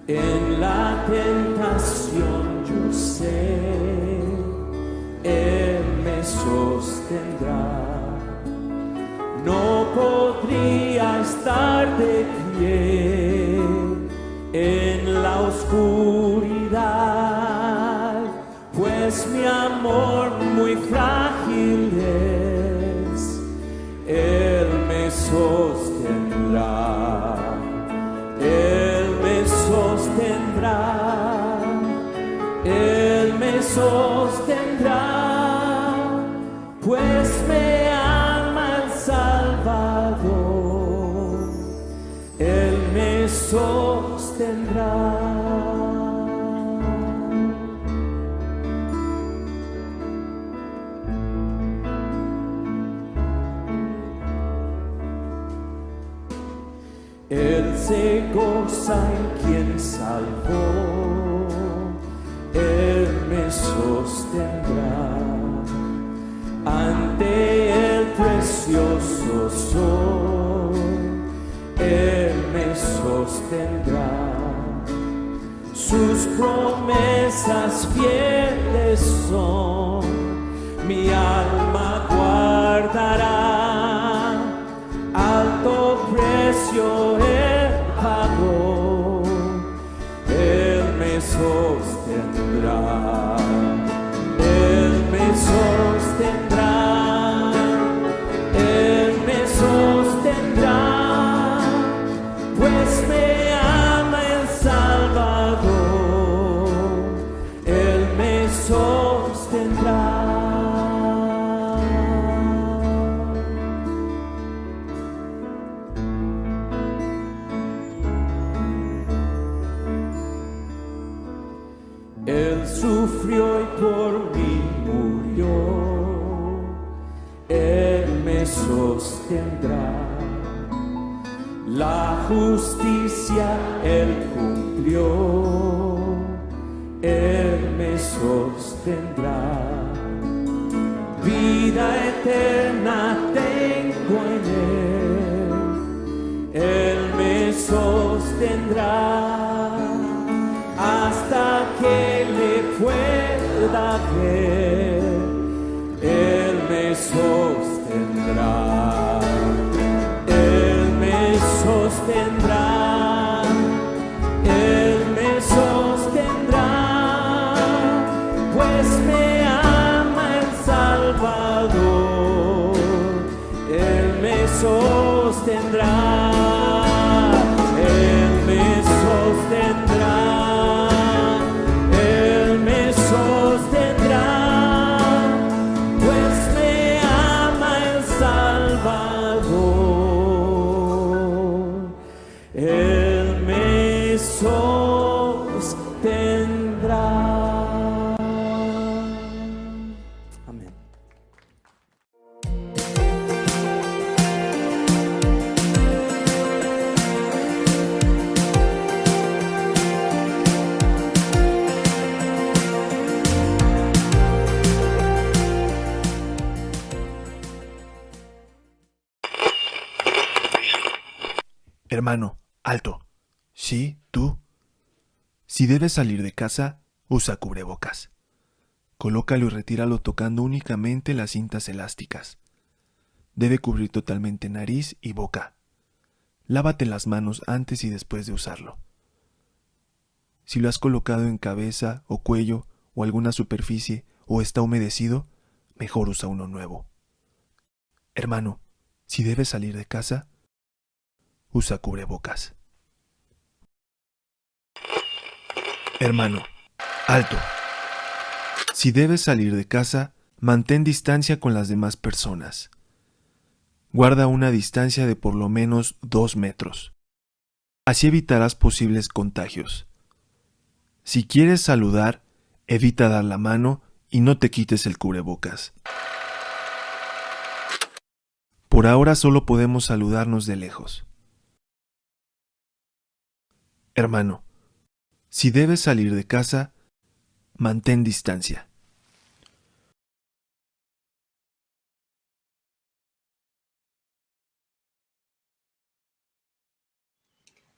En la tentación yo sé, Él me sostendrá. No podría estar de pie en la oscuridad, pues mi amor muy frágil es. Él me sostendrá, Él me sostendrá, Él me sostendrá, pues me ama el Salvador, Él me sostendrá. Él se goza en quien salvó, Él me sostendrá. Ante el precioso sol, Él me sostendrá. Sus promesas fieles son, mi alma guardará. Alto precio Él pagó, Él me sostendrá, Él me sostendrá, Él me sostendrá, pues me ama el Salvador, Él me sostendrá. Él sufrió y por mí murió, Él me sostendrá. La justicia Él cumplió, Él me sostendrá. Vida eterna tengo en Él, Él me sostendrá. Hasta que le pueda ver, Él me sostendrá, Él me sostendrá, Él me sostendrá, pues me ama el Salvador, Él me sostendrá, Él me sostendrá. Él me sostendrá. Amén. Hermano, alto. Sí, tú. Si debes salir de casa, usa cubrebocas. Colócalo y retíralo tocando únicamente las cintas elásticas. Debe cubrir totalmente nariz y boca. Lávate las manos antes y después de usarlo. Si lo has colocado en cabeza o cuello o alguna superficie o está humedecido, mejor usa uno nuevo. Hermano, si debes salir de casa, usa cubrebocas. Hermano, alto. Si debes salir de casa, mantén distancia con las demás personas. Guarda una distancia de por lo menos 2 metros. Así evitarás posibles contagios. Si quieres saludar, evita dar la mano y no te quites el cubrebocas. Por ahora solo podemos saludarnos de lejos. Hermano, si debes salir de casa, mantén distancia.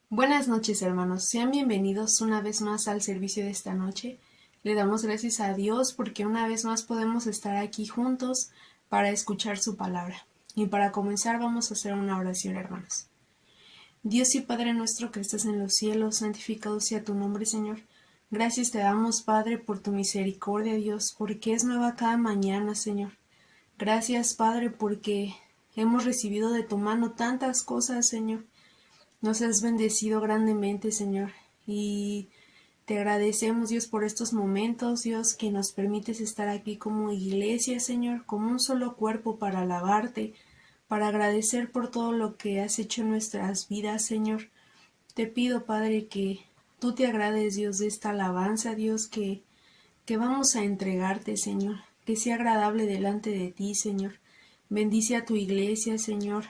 Buenas noches, hermanos. Sean bienvenidos una vez más al servicio de esta noche. Le damos gracias a Dios porque una vez más podemos estar aquí juntos para escuchar su palabra. Y para comenzar vamos a hacer una oración, hermanos. Dios y Padre nuestro que estás en los cielos, santificado sea tu nombre, Señor. Gracias te damos, Padre, por tu misericordia, Dios, porque es nueva cada mañana, Señor. Gracias, Padre, porque hemos recibido de tu mano tantas cosas, Señor. Nos has bendecido grandemente, Señor, y te agradecemos, Dios, por estos momentos, Dios, que nos permites estar aquí como iglesia, Señor, como un solo cuerpo para alabarte, para agradecer por todo lo que has hecho en nuestras vidas, Señor. Te pido, Padre, que tú te agrades, Dios, de esta alabanza, Dios, que vamos a entregarte, Señor, que sea agradable delante de ti, Señor. Bendice a tu iglesia, Señor.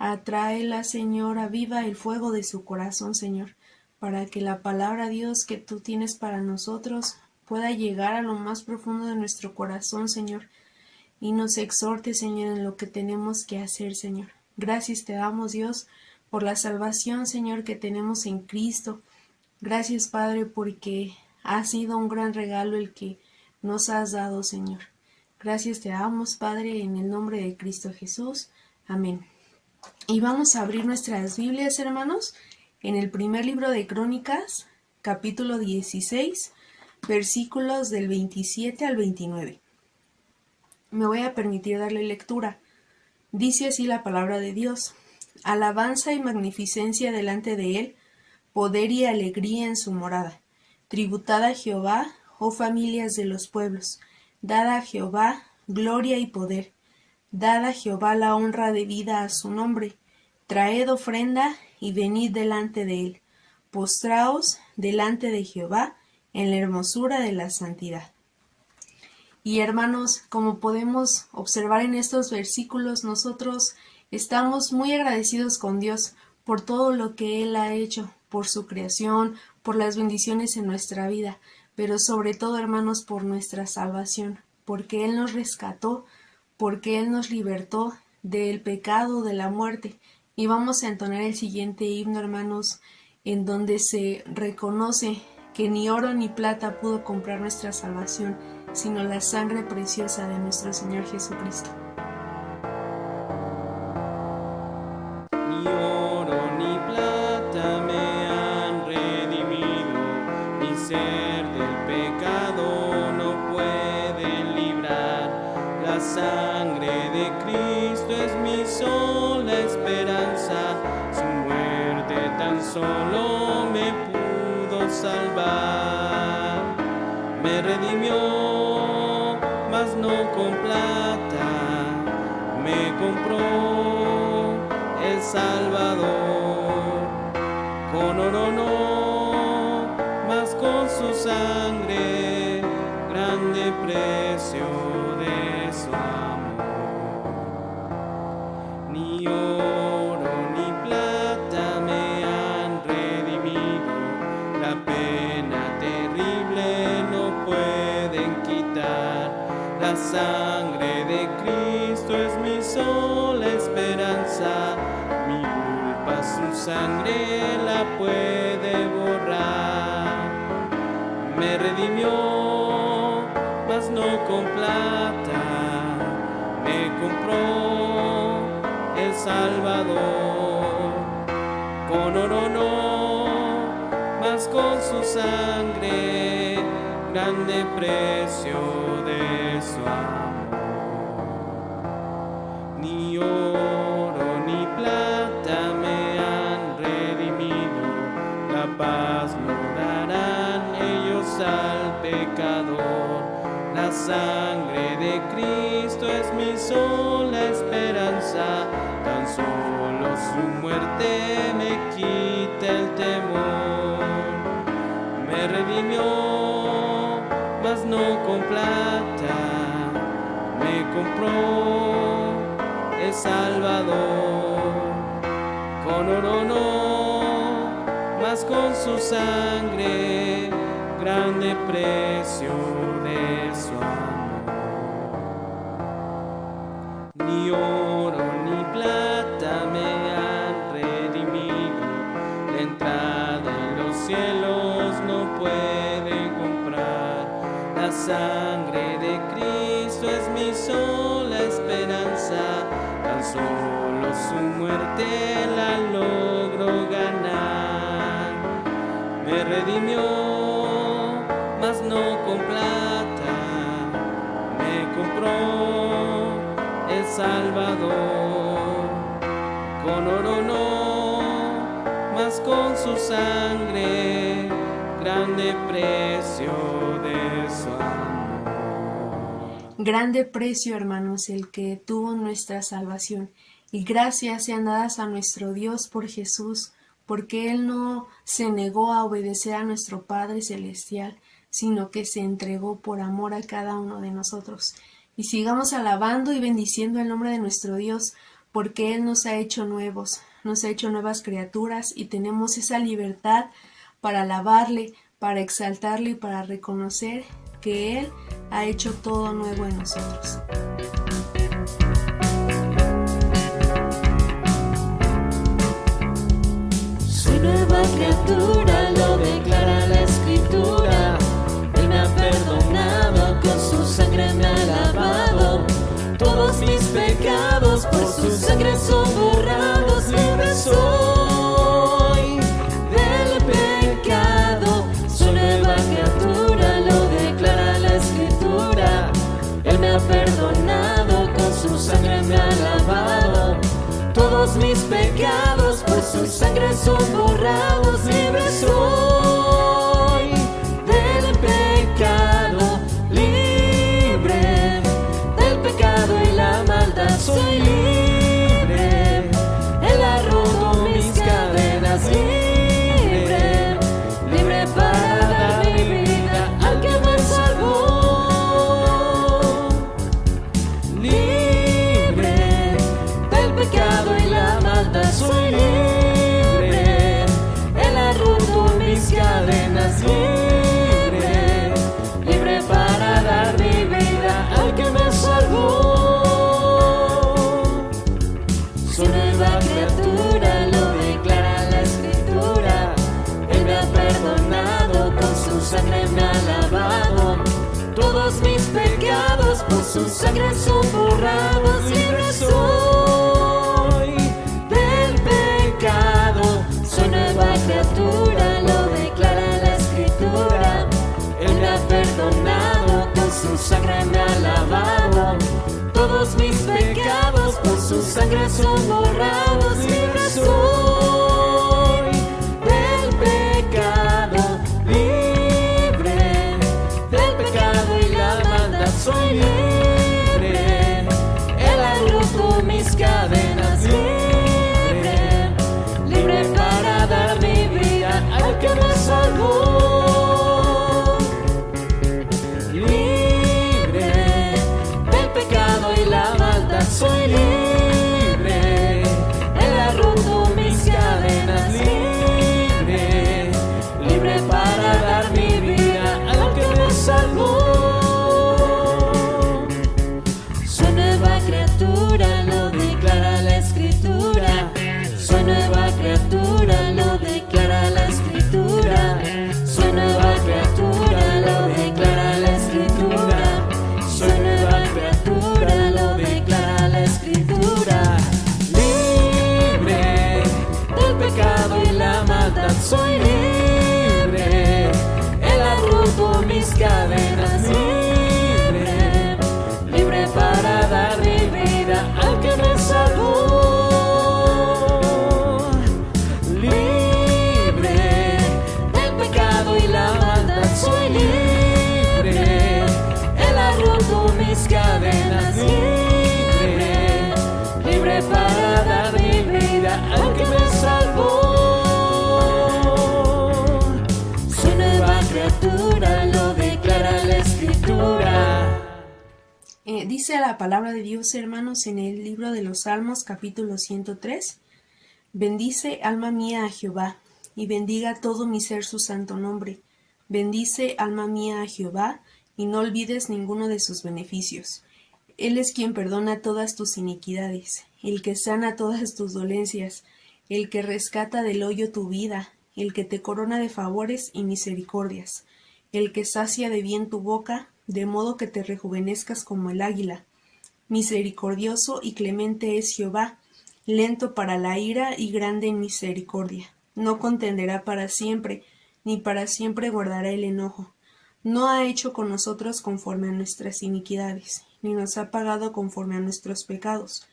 Atráela, Señor, aviva el fuego de su corazón, Señor, para que la palabra, Dios, que tú tienes para nosotros pueda llegar a lo más profundo de nuestro corazón, Señor, y nos exhorte, Señor, en lo que tenemos que hacer, Señor. Gracias te damos, Dios, por la salvación, Señor, que tenemos en Cristo. Gracias, Padre, porque ha sido un gran regalo el que nos has dado, Señor. Gracias te damos, Padre, en el nombre de Cristo Jesús. Amén. Y vamos a abrir nuestras Biblias, hermanos, en el primer libro de Crónicas, capítulo 16, versículos del 27 al 29. Me voy a permitir darle lectura. Dice así la palabra de Dios: alabanza y magnificencia delante de él, poder y alegría en su morada. Tributad a Jehová, oh familias de los pueblos, dad a Jehová gloria y poder. Dad a Jehová la honra debida a su nombre. Traed ofrenda y venid delante de él. Postraos delante de Jehová en la hermosura de la santidad. Y hermanos, como podemos observar en estos versículos, nosotros estamos muy agradecidos con Dios por todo lo que Él ha hecho, por su creación, por las bendiciones en nuestra vida, pero sobre todo, hermanos, por nuestra salvación, porque Él nos rescató, porque Él nos libertó del pecado, de la muerte. Y vamos a entonar el siguiente himno, hermanos, en donde se reconoce que ni oro ni plata pudo comprar nuestra salvación, sino la sangre preciosa de nuestro Señor Jesucristo. Ni oro ni plata me han redimido, ni ser del pecado no pueden librar. La sangre de Cristo es mi sola esperanza, su muerte tan solo me pudo salvar. Me redimió, mas no con plata, me compró el Salvador. Con oro no, mas con su sangre, grande precio de su amor. Ni oro ni plata me han redimido, la pena terrible no pueden quitar. La sangre de Cristo es mi sola esperanza, mi culpa su sangre la puede borrar. Me redimió, mas no con plata, me compró el Salvador. Con oro no, mas con su sangre, grande precio de su amor. Ni oro ni plata me han redimido, la paz no darán ellos al pecador. La sangre de Cristo es mi sola esperanza, tan solo su muerte me quita el temor. Me redimió, mas no con plata, me compró el Salvador. Con oro no, mas con su sangre, grande precio de su amor. Ni oro ni plata me han redimido, la entrada tan solo su muerte la logró ganar. Me redimió, mas no con plata, me compró el Salvador. Con oro no, mas con su sangre, grande precio de su amor. Grande precio, hermanos, el que tuvo nuestra salvación. Y gracias sean dadas a nuestro Dios por Jesús, porque Él no se negó a obedecer a nuestro Padre Celestial, sino que se entregó por amor a cada uno de nosotros. Y sigamos alabando y bendiciendo el nombre de nuestro Dios, porque Él nos ha hecho nuevos, nos ha hecho nuevas criaturas y tenemos esa libertad para alabarle, para exaltarle y para reconocer que Él ha hecho todo nuevo en nosotros. Soy nueva criatura, lo declara la Escritura. Él me ha perdonado, con su sangre me ha lavado. Todos mis pecados por su sangre son borrados. Libre soy del pecado. Soy nueva criatura, lo declara la Escritura. Él me ha perdonado, con su sangre me ha lavado. Todos mis pecados por su sangre son borrados. Libre soy del pecado, libre del pecado y la maldad. Soy libre, Él ha roto mis cadenas. Libre, libre para dar mi vida al que me salvó. Libre del pecado y la maldad. Soy libre, Él ha roto mis cadenas. Libre, libre para dar mi vida al que me salvó. Soy nueva criatura, lo declara la Escritura. Él me ha perdonado, con su sangre me ha lavado. Todos mis pecados por su sangre son borrados. Libre soy del pecado. Soy nueva criatura, lo declara la Escritura. Él me ha perdonado, con su sangre me ha lavado. Todos mis pecados por su sangre son borrados. Libre soy del pecado, libre del pecado y la maldad. Soy libre, Él ha roto mis cadenas. Libre, libre para dar mi vida al que me salvó. Libre del pecado y la maldad. Soy libre, Él ha roto mis cadenas. Libre, libre para dar mi vida al que me salvó. Soy nueva criatura, lo declara la Escritura. Soy nueva criatura, lo declara la Escritura. Soy nueva criatura, lo declara la Escritura. Soy nueva criatura, lo declara la Escritura. Libre del pecado y la maldad. Soy libre, Él ha roto mis cadenas. Libre, libre para dar mi vida al que me salvó. Libre del pecado y la maldad. Soy libre, Él ha roto mis cadenas. Libre, libre para dar mi vida al que me salvó. Soy nueva criatura, lo declara la Escritura. Dice la palabra de Dios, hermanos, en el libro de los Salmos, capítulo 103. Bendice, alma mía, a Jehová, y bendiga todo mi ser su santo nombre. Bendice, alma mía, a Jehová, y no olvides ninguno de sus beneficios. Él es quien perdona todas tus iniquidades, el que sana todas tus dolencias, el que rescata del hoyo tu vida, el que te corona de favores y misericordias, el que sacia de bien tu boca, de modo que te rejuvenezcas como el águila. Misericordioso y clemente es Jehová, lento para la ira y grande en misericordia. No contenderá para siempre, ni para siempre guardará el enojo. No ha hecho con nosotros conforme a nuestras iniquidades, ni nos ha pagado conforme a nuestros pecados.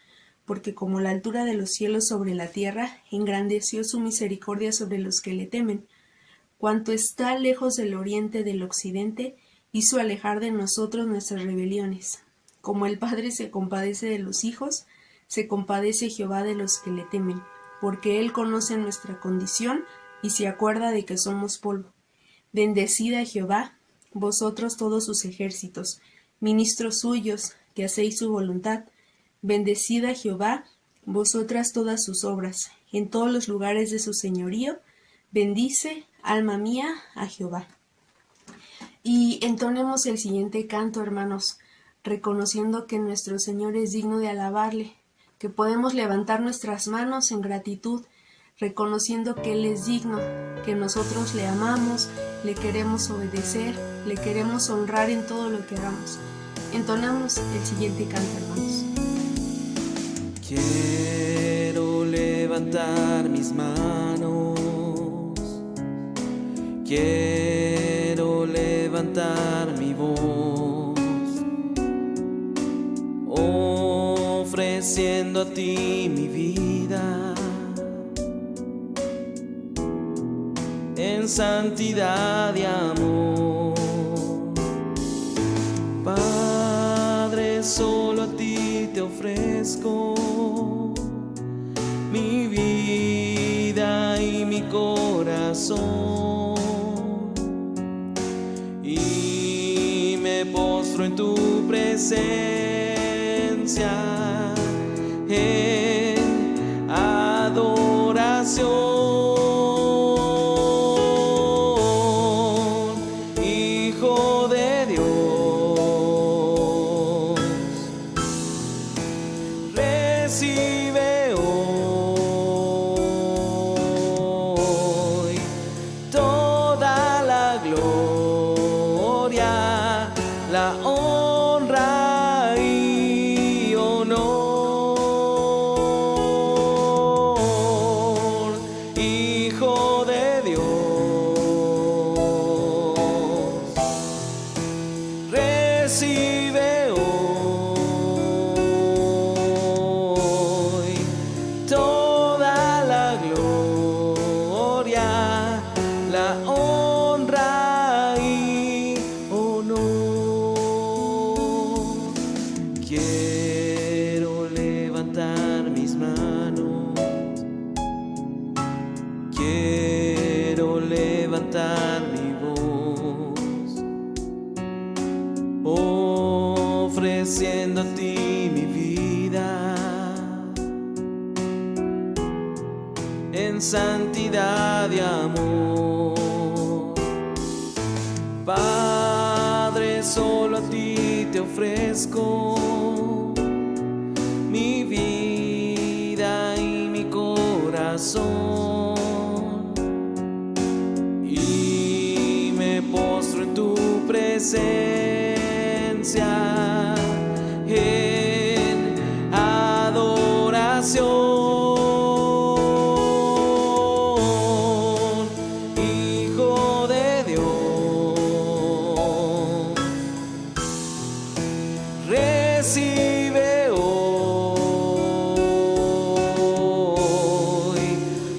Porque como la altura de los cielos sobre la tierra, engrandeció su misericordia sobre los que le temen. Cuanto está lejos del oriente del occidente, hizo alejar de nosotros nuestras rebeliones. Como el Padre se compadece de los hijos, se compadece Jehová de los que le temen, porque Él conoce nuestra condición y se acuerda de que somos polvo. Bendecid a Jehová, vosotros todos sus ejércitos, ministros suyos, que hacéis su voluntad. Bendecid a Jehová, vosotras todas sus obras, en todos los lugares de su señorío. Bendice, alma mía, a Jehová. Y entonemos el siguiente canto, hermanos, reconociendo que nuestro Señor es digno de alabarle, que podemos levantar nuestras manos en gratitud, reconociendo que Él es digno, que nosotros le amamos, le queremos obedecer, le queremos honrar en todo lo que hagamos. Entonamos el siguiente canto, hermanos. Quiero levantar mis manos, quiero levantar mi voz, ofreciendo a ti mi vida, en santidad y amor. Padre, solo a ti te ofrezco mi vida y mi corazón, y me postro en tu presencia en adoración. Hijo de Dios, recibe hoy toda la gloria, la honra y honor. Hijo de Dios, recibe hoy toda la gloria, la honra y honor. Quiero levantar mis manos, quiero levantar mi voz, ofreciendo a ti mi vida, en santidad y amor. Padre, solo a ti te ofrezco mi vida y mi corazón, y me postro en tu presencia en adoración. Hijo de Dios, recibe hoy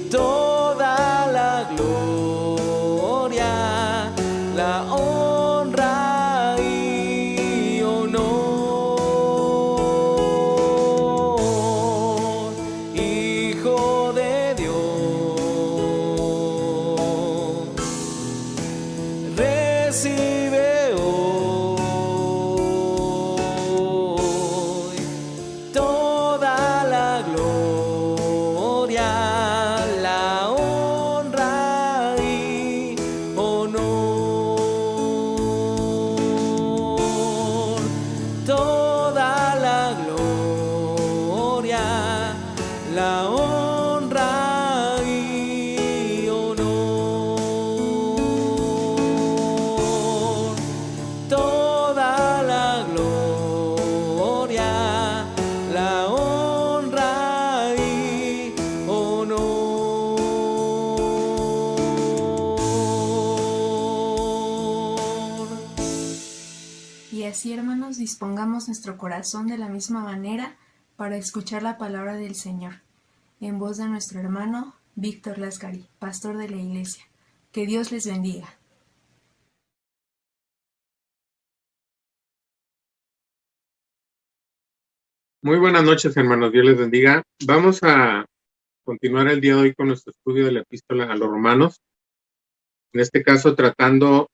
toda la gloria, la honra y honor. Hijo de Dios, recibe hoy toda la gloria, la honra y honor. Toda la gloria, la honra y honor. Toda la gloria, así, hermanos, dispongamos nuestro corazón de la misma manera para escuchar la palabra del Señor, en voz de nuestro hermano Víctor Lascari, pastor de la iglesia. Que Dios les bendiga. Muy buenas noches, hermanos. Dios les bendiga. Vamos a continuar el día de hoy con nuestro estudio de la epístola a los Romanos. En este caso, tratando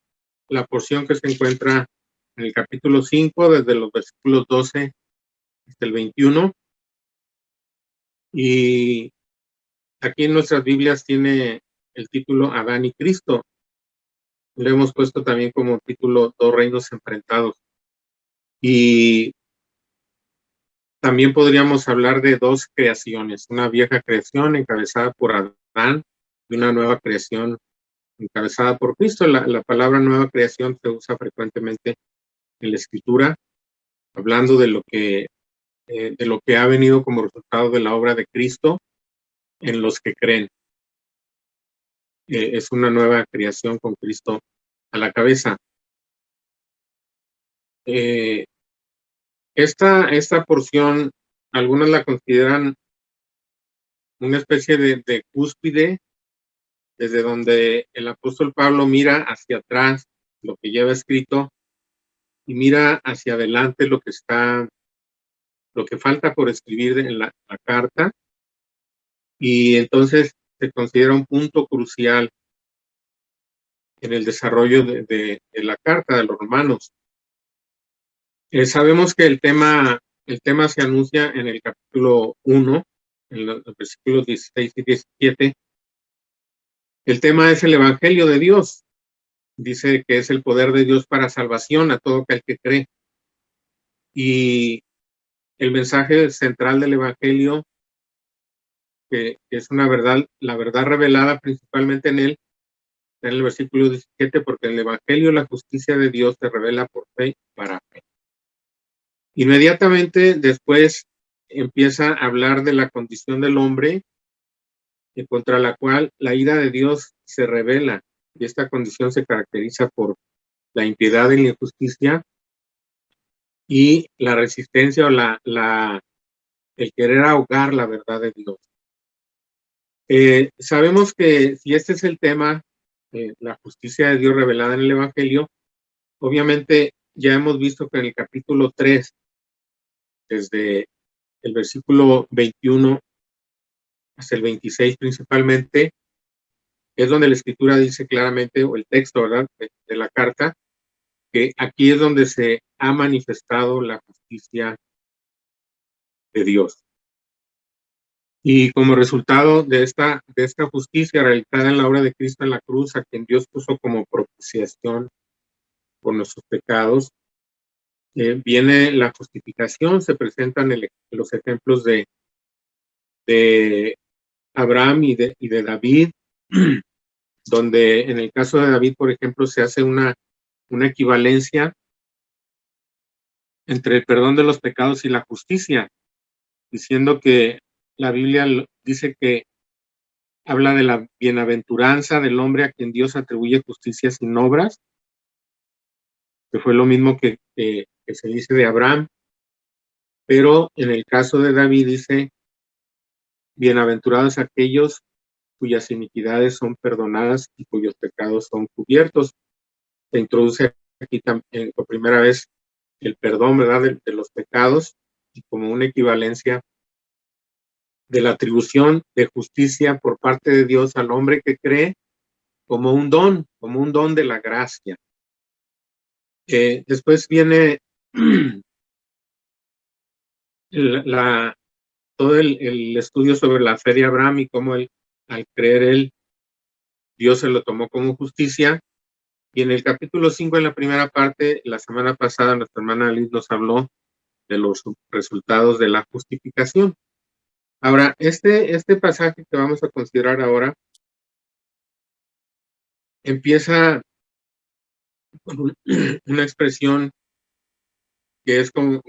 la porción que se encuentra en el capítulo 5, desde los versículos 12 hasta el 21. Y aquí en nuestras Biblias tiene el título Adán y Cristo. Le hemos puesto también como título Dos reinos enfrentados. Y también podríamos hablar de dos creaciones, una vieja creación encabezada por Adán y una nueva creación encabezada por Cristo. La palabra nueva creación se usa frecuentemente en la Escritura, hablando de lo que ha venido como resultado de la obra de Cristo en los que creen. Es una nueva creación con Cristo a la cabeza. Esta porción, algunos la consideran una especie de cúspide, desde donde el apóstol Pablo mira hacia atrás lo que lleva escrito y mira hacia adelante lo que falta por escribir en la carta, y entonces se considera un punto crucial en el desarrollo de la carta de los Romanos. Sabemos que el tema se anuncia en el capítulo 1, en los versículos 16 y 17. El tema es el Evangelio de Dios. Dice que es el poder de Dios para salvación a todo aquel que cree. Y el mensaje central del Evangelio, que es una verdad, la verdad revelada principalmente en él, está en el versículo 17, porque en el Evangelio la justicia de Dios se revela por fe para fe. Inmediatamente después empieza a hablar de la condición del hombre, contra la cual la ira de Dios se revela, y esta condición se caracteriza por la impiedad y la injusticia y la resistencia o el querer ahogar la verdad de Dios. Sabemos que si este es el tema, la justicia de Dios revelada en el Evangelio, obviamente ya hemos visto que en el capítulo 3, desde el versículo 21 hasta el 26 principalmente, es donde la Escritura dice claramente, o el texto, ¿verdad?, de la carta, que aquí es donde se ha manifestado la justicia de Dios. Y como resultado de esta justicia realizada en la obra de Cristo en la cruz, a quien Dios puso como propiciación por nuestros pecados, viene la justificación. Se presentan los ejemplos de Abraham y de David, donde en el caso de David, por ejemplo, se hace una equivalencia entre el perdón de los pecados y la justicia, diciendo que la Biblia dice que habla de la bienaventuranza del hombre a quien Dios atribuye justicia sin obras, que fue lo mismo que se dice de Abraham, pero en el caso de David dice, bienaventurados aquellos cuyas iniquidades son perdonadas y cuyos pecados son cubiertos. Se introduce aquí también por primera vez el perdón, ¿verdad?, de los pecados, y como una equivalencia de la atribución de justicia por parte de Dios al hombre que cree como un don de la gracia. Después viene todo el estudio sobre la fe de Abraham y cómo al creer él, Dios se lo tomó como justicia. Y en el capítulo 5, en la primera parte, la semana pasada, nuestra hermana Liz nos habló de los resultados de la justificación. Ahora, este pasaje que vamos a considerar ahora empieza con una expresión que es como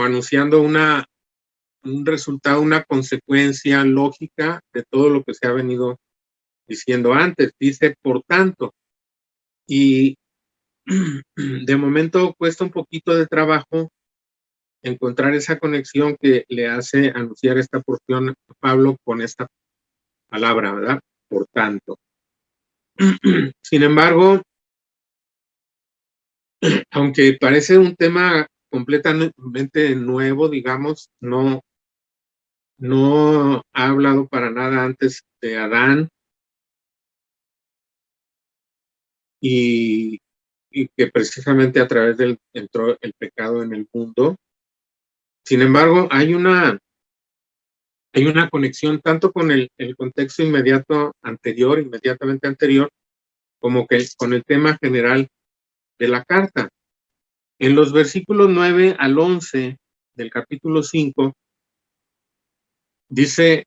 anunciando un resultado, una consecuencia lógica de todo lo que se ha venido diciendo antes. Dice, por tanto, y de momento cuesta un poquito de trabajo encontrar esa conexión que le hace anunciar esta porción a Pablo con esta palabra, ¿verdad? Por tanto. Sin embargo, aunque parece un tema completamente nuevo, digamos, no ha hablado para nada antes de Adán y que precisamente a través del entró el pecado en el mundo. Sin embargo, hay una conexión tanto con el contexto inmediatamente anterior, como que con el tema general de la carta. En los versículos 9 al 11 del capítulo 5, dice,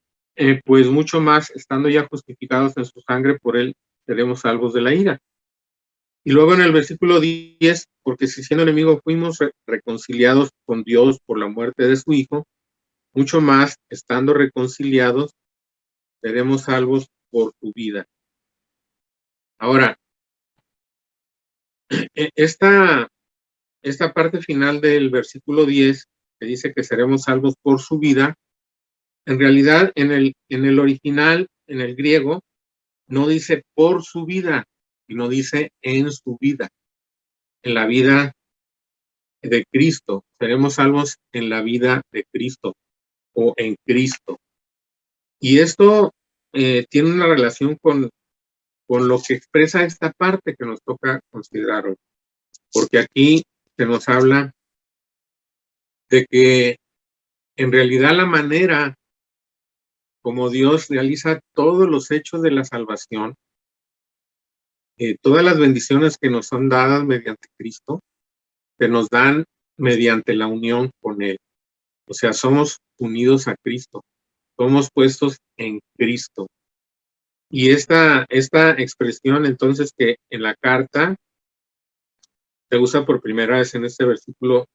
pues mucho más, estando ya justificados en su sangre, por él seremos salvos de la ira. Y luego en el versículo 10, porque si siendo enemigos fuimos reconciliados con Dios por la muerte de su Hijo, mucho más, estando reconciliados, seremos salvos por su vida. Ahora, esta parte final del versículo 10, que dice que seremos salvos por su vida, en realidad en el original, en el griego, no dice por su vida, sino dice en su vida, en la vida de Cristo. Seremos salvos en la vida de Cristo o en Cristo. Y esto tiene una relación con lo que expresa esta parte que nos toca considerar hoy. Porque aquí se nos habla de que en realidad la manera como Dios realiza todos los hechos de la salvación, todas las bendiciones que nos son dadas mediante Cristo, se nos dan mediante la unión con Él. O sea, somos unidos a Cristo, somos puestos en Cristo. Y esta expresión, entonces, que en la carta se usa por primera vez en este versículo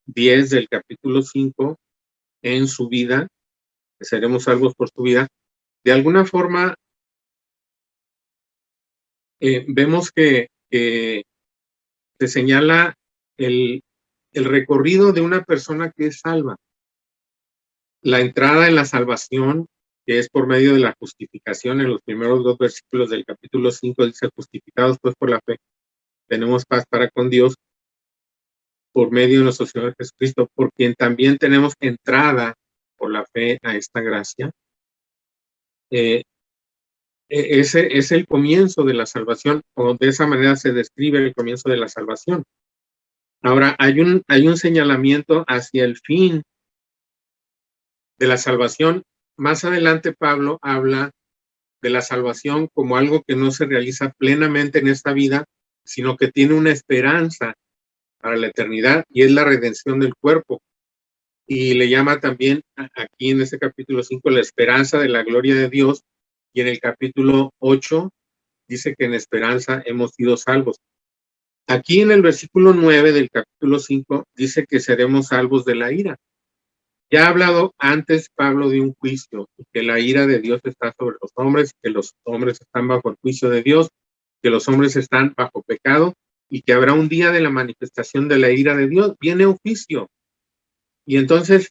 10 del capítulo 5, en su vida, que seremos salvos por su vida, de alguna forma vemos que se señala el recorrido de una persona que es salva. La entrada en la salvación, que es por medio de la justificación, en los primeros 2 versículos del capítulo 5 dice, justificados pues por la fe, tenemos paz para con Dios por medio de nuestro Señor Jesucristo, por quien también tenemos entrada por la fe a esta gracia. Ese es el comienzo de la salvación, o de esa manera se describe el comienzo de la salvación. Ahora, hay un señalamiento hacia el fin de la salvación. Más adelante Pablo habla de la salvación como algo que no se realiza plenamente en esta vida, sino que tiene una esperanza para la eternidad, y es la redención del cuerpo. Y le llama también aquí en este capítulo 5 la esperanza de la gloria de Dios, y en el capítulo 8 dice que en esperanza hemos sido salvos. Aquí en el versículo 9 del capítulo 5 dice que seremos salvos de la ira. Ya ha hablado antes Pablo de un juicio, que la ira de Dios está sobre los hombres, que los hombres están bajo el juicio de Dios, que los hombres están bajo pecado, y que habrá un día de la manifestación de la ira de Dios. Viene un juicio. Y entonces,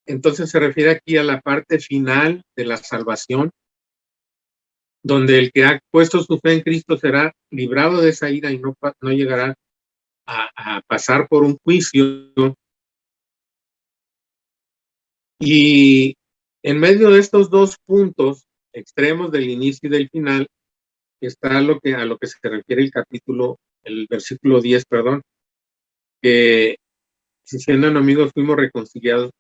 entonces se refiere aquí a la parte final de la salvación, donde el que ha puesto su fe en Cristo será librado de esa ira y no llegará a pasar por un juicio. Y en medio de estos dos puntos extremos del inicio y del final está a lo que se refiere el versículo 10, que si siendo enemigos fuimos reconciliados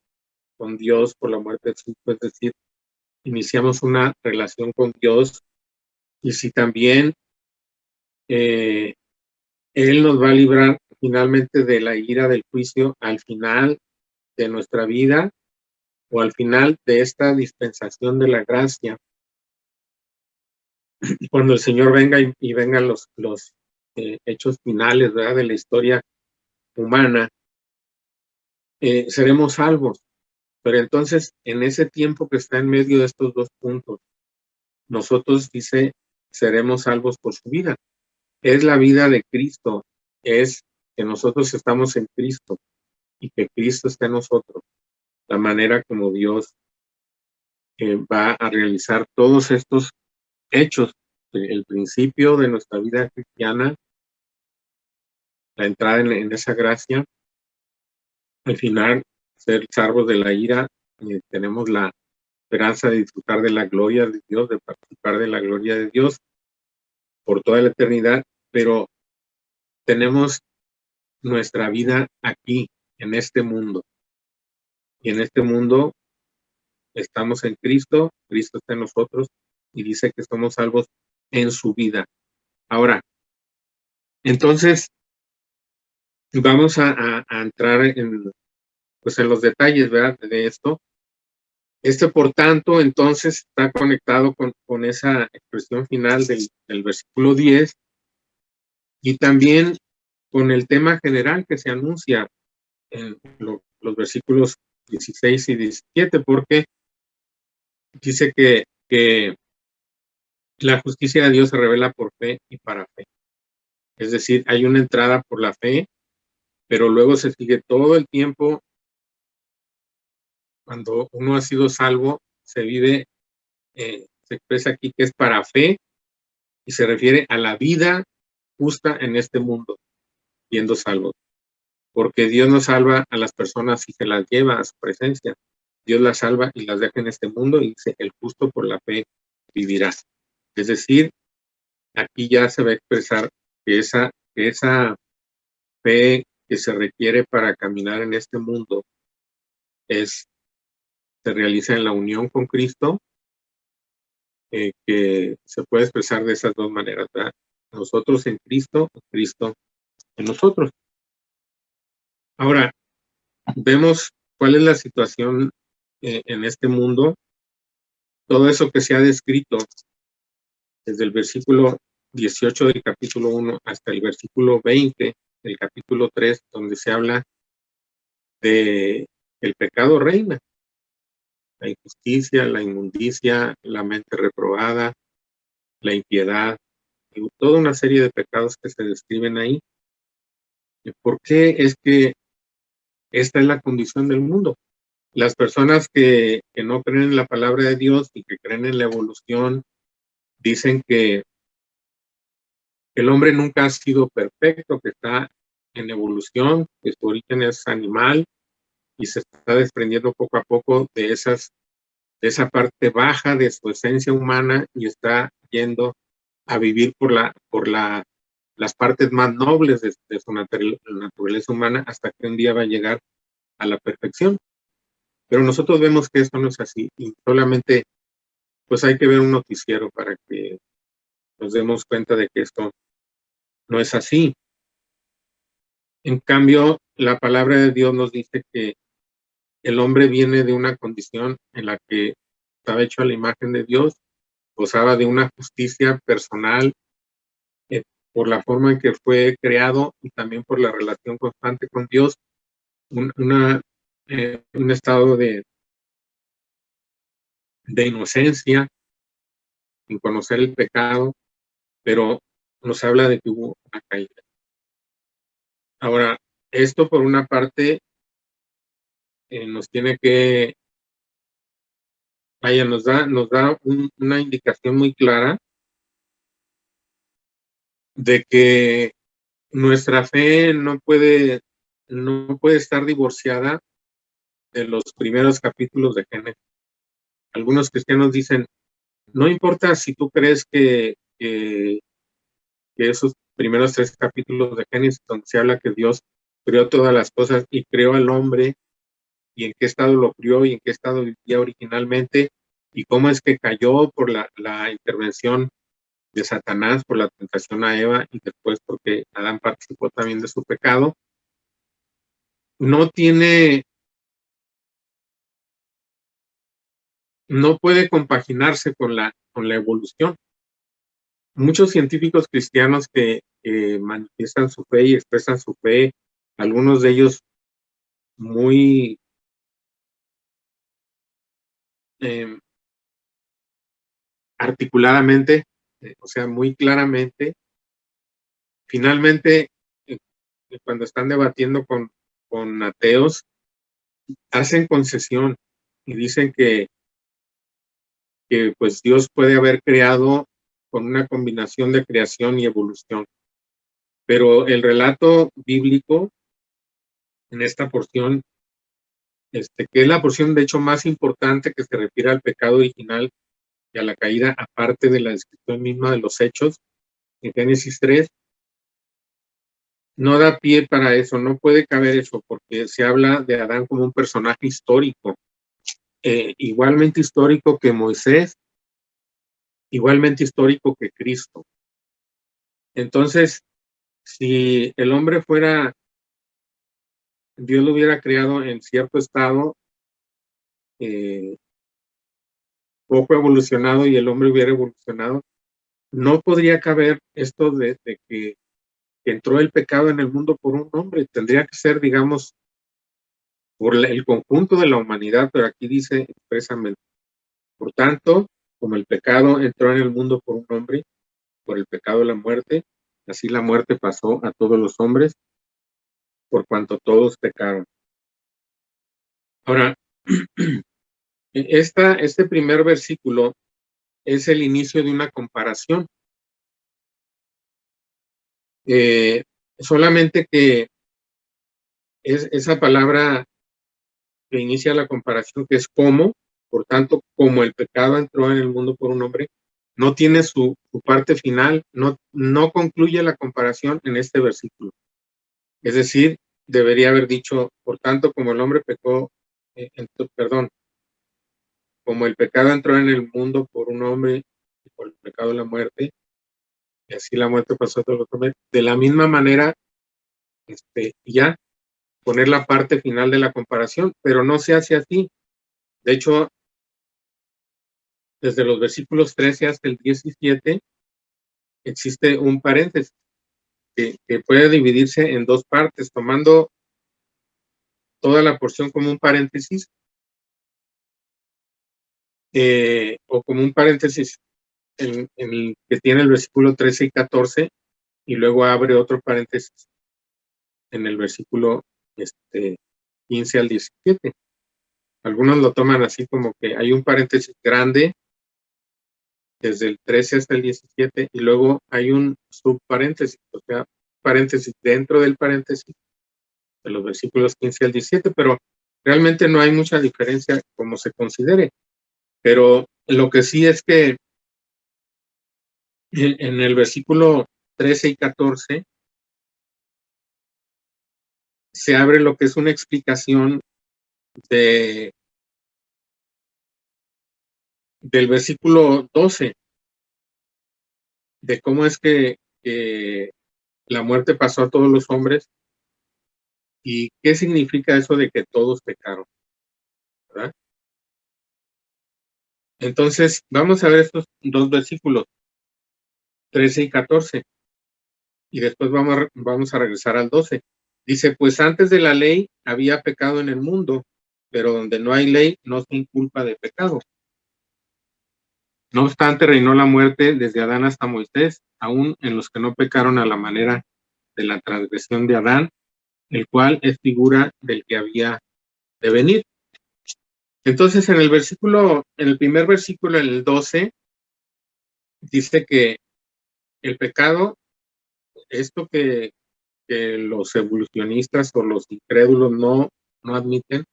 con Dios por la muerte de su Hijo, es decir, iniciamos una relación con Dios, y si también Él nos va a librar finalmente de la ira del juicio al final de nuestra vida, o al final de esta dispensación de la gracia, cuando el Señor venga y vengan los hechos finales, ¿verdad?, de la historia humana, seremos salvos. Pero entonces, en ese tiempo que está en medio de estos dos puntos, nosotros, dice, seremos salvos por su vida. Es la vida de Cristo, es que nosotros estamos en Cristo y que Cristo está en nosotros. La manera como Dios va a realizar todos estos hechos, el principio de nuestra vida cristiana, la entrada en esa gracia, al final ser salvos de la ira, tenemos la esperanza de disfrutar de la gloria de Dios, de participar de la gloria de Dios por toda la eternidad, pero tenemos nuestra vida aquí, en este mundo. Y en este mundo estamos en Cristo, Cristo está en nosotros y dice que somos salvos en su vida. Ahora, entonces, vamos a entrar en los detalles, ¿verdad?, de esto. Por tanto, entonces está conectado con esa expresión final del versículo 10 y también con el tema general que se anuncia en los versículos 16 y 17, porque dice que la justicia de Dios se revela por fe y para fe. Es decir, hay una entrada por la fe, pero luego se sigue todo el tiempo. Cuando uno ha sido salvo, se vive, se expresa aquí que es para fe y se refiere a la vida justa en este mundo, siendo salvos. Porque Dios no salva a las personas y se las lleva a su presencia. Dios las salva y las deja en este mundo y dice, el justo por la fe vivirá. Es decir, aquí ya se va a expresar que esa fe que se requiere para caminar en este mundo se realiza en la unión con Cristo, que se puede expresar de esas dos maneras, ¿verdad? Nosotros en Cristo, Cristo en nosotros. Ahora, vemos cuál es la situación en este mundo. Todo eso que se ha descrito desde el versículo 18 del capítulo 1 hasta el versículo 20 del capítulo 3, donde se habla de el pecado reina, la injusticia, la inmundicia, la mente reprobada, la impiedad, y toda una serie de pecados que se describen ahí. ¿Por qué es que esta es la condición del mundo? Las personas que no creen en la palabra de Dios y que creen en la evolución, dicen que el hombre nunca ha sido perfecto, que está en evolución, que su origen es animal y se está desprendiendo poco a poco de esa parte baja de su esencia humana y está yendo a vivir por las partes más nobles de su naturaleza humana hasta que un día va a llegar a la perfección. Pero nosotros vemos que esto no es así y solamente pues hay que ver un noticiero para que nos demos cuenta de que esto no es así. En cambio, la palabra de Dios nos dice que el hombre viene de una condición en la que estaba hecho a la imagen de Dios, gozaba de una justicia personal por la forma en que fue creado y también por la relación constante con Dios, un estado de inocencia, sin conocer el pecado, pero nos habla de que hubo una caída. Ahora, esto por una parte nos tiene que, nos da una indicación muy clara de que nuestra fe no puede estar divorciada de los primeros capítulos de Génesis. Algunos cristianos dicen, no importa si tú crees que esos primeros 3 capítulos de Génesis, donde se habla que Dios creó todas las cosas y creó al hombre, y en qué estado lo crió y en qué estado vivía originalmente, y cómo es que cayó por la intervención de Satanás, por la tentación a Eva, y después porque Adán participó también de su pecado, no puede compaginarse con la evolución. Muchos científicos cristianos que manifiestan su fe y expresan su fe, algunos de ellos muy articuladamente, o sea, muy claramente. Finalmente, cuando están debatiendo con ateos, hacen concesión y dicen que pues Dios puede haber creado con una combinación de creación y evolución. Pero el relato bíblico en esta porción, que es la porción de hecho más importante que se refiere al pecado original y a la caída, aparte de la descripción misma de los hechos, en Génesis 3, no da pie para eso, no puede caber eso, porque se habla de Adán como un personaje histórico, igualmente histórico que Moisés, igualmente histórico que Cristo. Entonces, si el hombre fuera, Dios lo hubiera creado en cierto estado poco evolucionado y el hombre hubiera evolucionado, no podría caber esto de que entró el pecado en el mundo por un hombre. Tendría que ser, digamos, por el conjunto de la humanidad, pero aquí dice expresamente, por tanto, como el pecado entró en el mundo por un hombre, por el pecado de la muerte, así la muerte pasó a todos los hombres, por cuanto todos pecaron. Ahora, este primer versículo es el inicio de una comparación. Solamente que esa palabra que inicia la comparación, que es como, por tanto, como el pecado entró en el mundo por un hombre, no tiene su parte final, no concluye la comparación en este versículo. Es decir, debería haber dicho, por tanto, como el hombre pecó, como el pecado entró en el mundo por un hombre y por el pecado de la muerte, y así la muerte pasó a todos los hombres, de la misma manera, ya poner la parte final de la comparación, pero no se hace así. De hecho, desde los versículos 13 hasta el 17, existe un paréntesis que puede dividirse en dos partes, tomando toda la porción como un paréntesis, o como un paréntesis en el que tiene el versículo 13 y 14, y luego abre otro paréntesis en el versículo 15 al 17. Algunos lo toman así como que hay un paréntesis grande desde el 13 hasta el 17 y luego hay un subparéntesis, o sea, paréntesis dentro del paréntesis de los versículos 15 al 17, pero realmente no hay mucha diferencia como se considere. Pero lo que sí es que en el versículo 13 y 14 se abre lo que es una explicación del versículo 12, de cómo es que la muerte pasó a todos los hombres y qué significa eso de que todos pecaron, ¿verdad? Entonces, vamos a ver estos dos versículos, 13 y 14, y después vamos a regresar al 12. Dice, pues antes de la ley había pecado en el mundo, pero donde no hay ley no se inculpa de pecado. No obstante, reinó la muerte desde Adán hasta Moisés, aún en los que no pecaron a la manera de la transgresión de Adán, el cual es figura del que había de venir. Entonces, en el primer versículo, en el 12, dice que el pecado, esto que los evolucionistas o los incrédulos no admiten,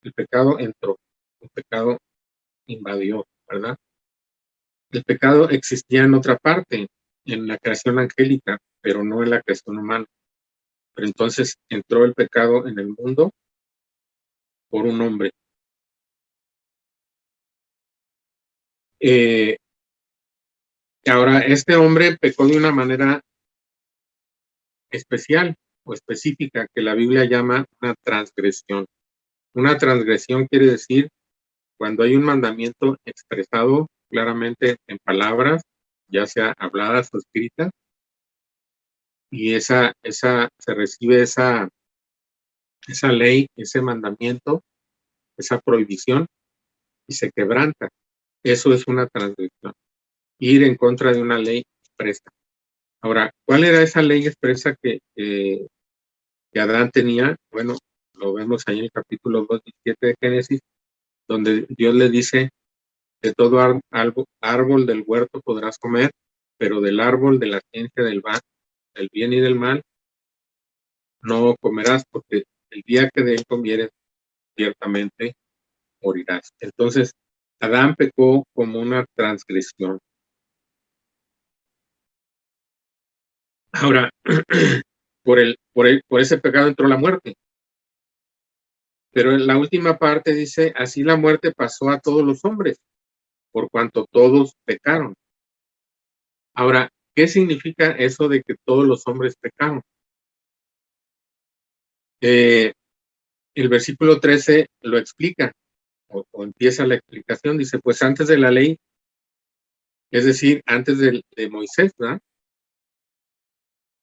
el pecado entró, el pecado invadió, ¿verdad? El pecado existía en otra parte, en la creación angélica, pero no en la creación humana. Pero entonces entró el pecado en el mundo por un hombre. Ahora, este hombre pecó de una manera especial o específica que la Biblia llama una transgresión. Una transgresión quiere decir cuando hay un mandamiento expresado claramente en palabras, ya sea habladas o escritas, y se recibe esa ley, ese mandamiento, esa prohibición, y se quebranta. Eso es una transgresión. ir en contra de una ley expresa. Ahora, ¿cuál era esa ley expresa que Adán tenía? Bueno, lo vemos ahí en el capítulo 2:17 de Génesis, donde Dios le dice: de todo árbol del huerto podrás comer, pero del árbol de la ciencia del bien y del mal no comerás, porque el día que de él comieres, ciertamente morirás. Entonces, Adán pecó como una transgresión. Ahora, por ese pecado entró la muerte. Pero en la última parte dice: así la muerte pasó a todos los hombres, por cuanto todos pecaron. Ahora, ¿qué significa eso de que todos los hombres pecaron? El versículo 13 lo explica, o empieza la explicación. Dice: pues antes de la ley, es decir, antes de Moisés, ¿verdad?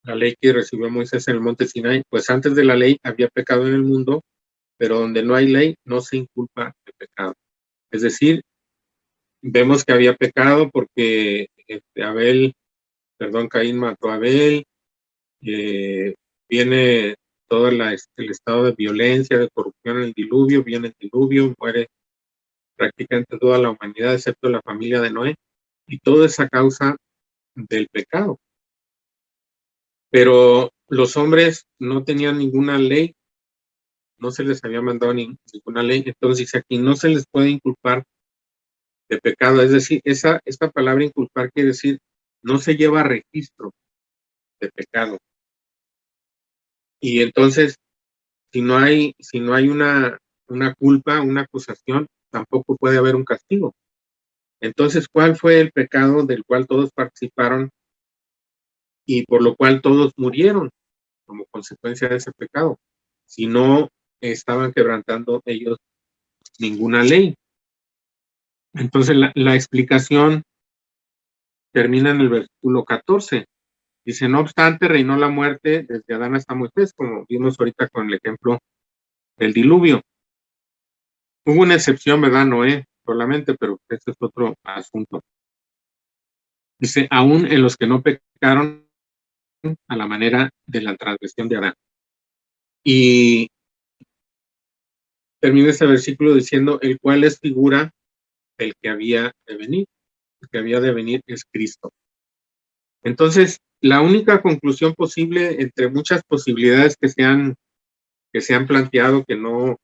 La ley que recibió Moisés en el monte Sinai, pues antes de la ley había pecado en el mundo, pero donde no hay ley no se inculpa de pecado. Es decir, vemos que había pecado porque Caín mató a Abel, viene todo el estado de violencia, de corrupción en el diluvio, viene el diluvio, muere prácticamente toda la humanidad excepto la familia de Noé, y todo es a causa del pecado. Pero los hombres no tenían ninguna ley, no se les había mandado ninguna ley, entonces dice aquí: no se les puede inculpar de pecado. Es decir, esta palabra inculpar quiere decir no se lleva registro de pecado. Y entonces, si no hay una culpa, una acusación, tampoco puede haber un castigo. Entonces, ¿cuál fue el pecado del cual todos participaron y por lo cual todos murieron como consecuencia de ese pecado? Si no estaban quebrantando ellos ninguna ley. Entonces, la explicación termina en el versículo 14. Dice: no obstante, reinó la muerte desde Adán hasta Moisés, como vimos ahorita con el ejemplo del diluvio. Hubo una excepción, ¿verdad? Noé solamente, pero este es otro asunto. Dice: aún en los que no pecaron a la manera de la transgresión de Adán. Y termina ese versículo diciendo: el cual es figura del que había de venir. El que había de venir es Cristo. Entonces, la única conclusión posible entre muchas posibilidades que se han planteado, que no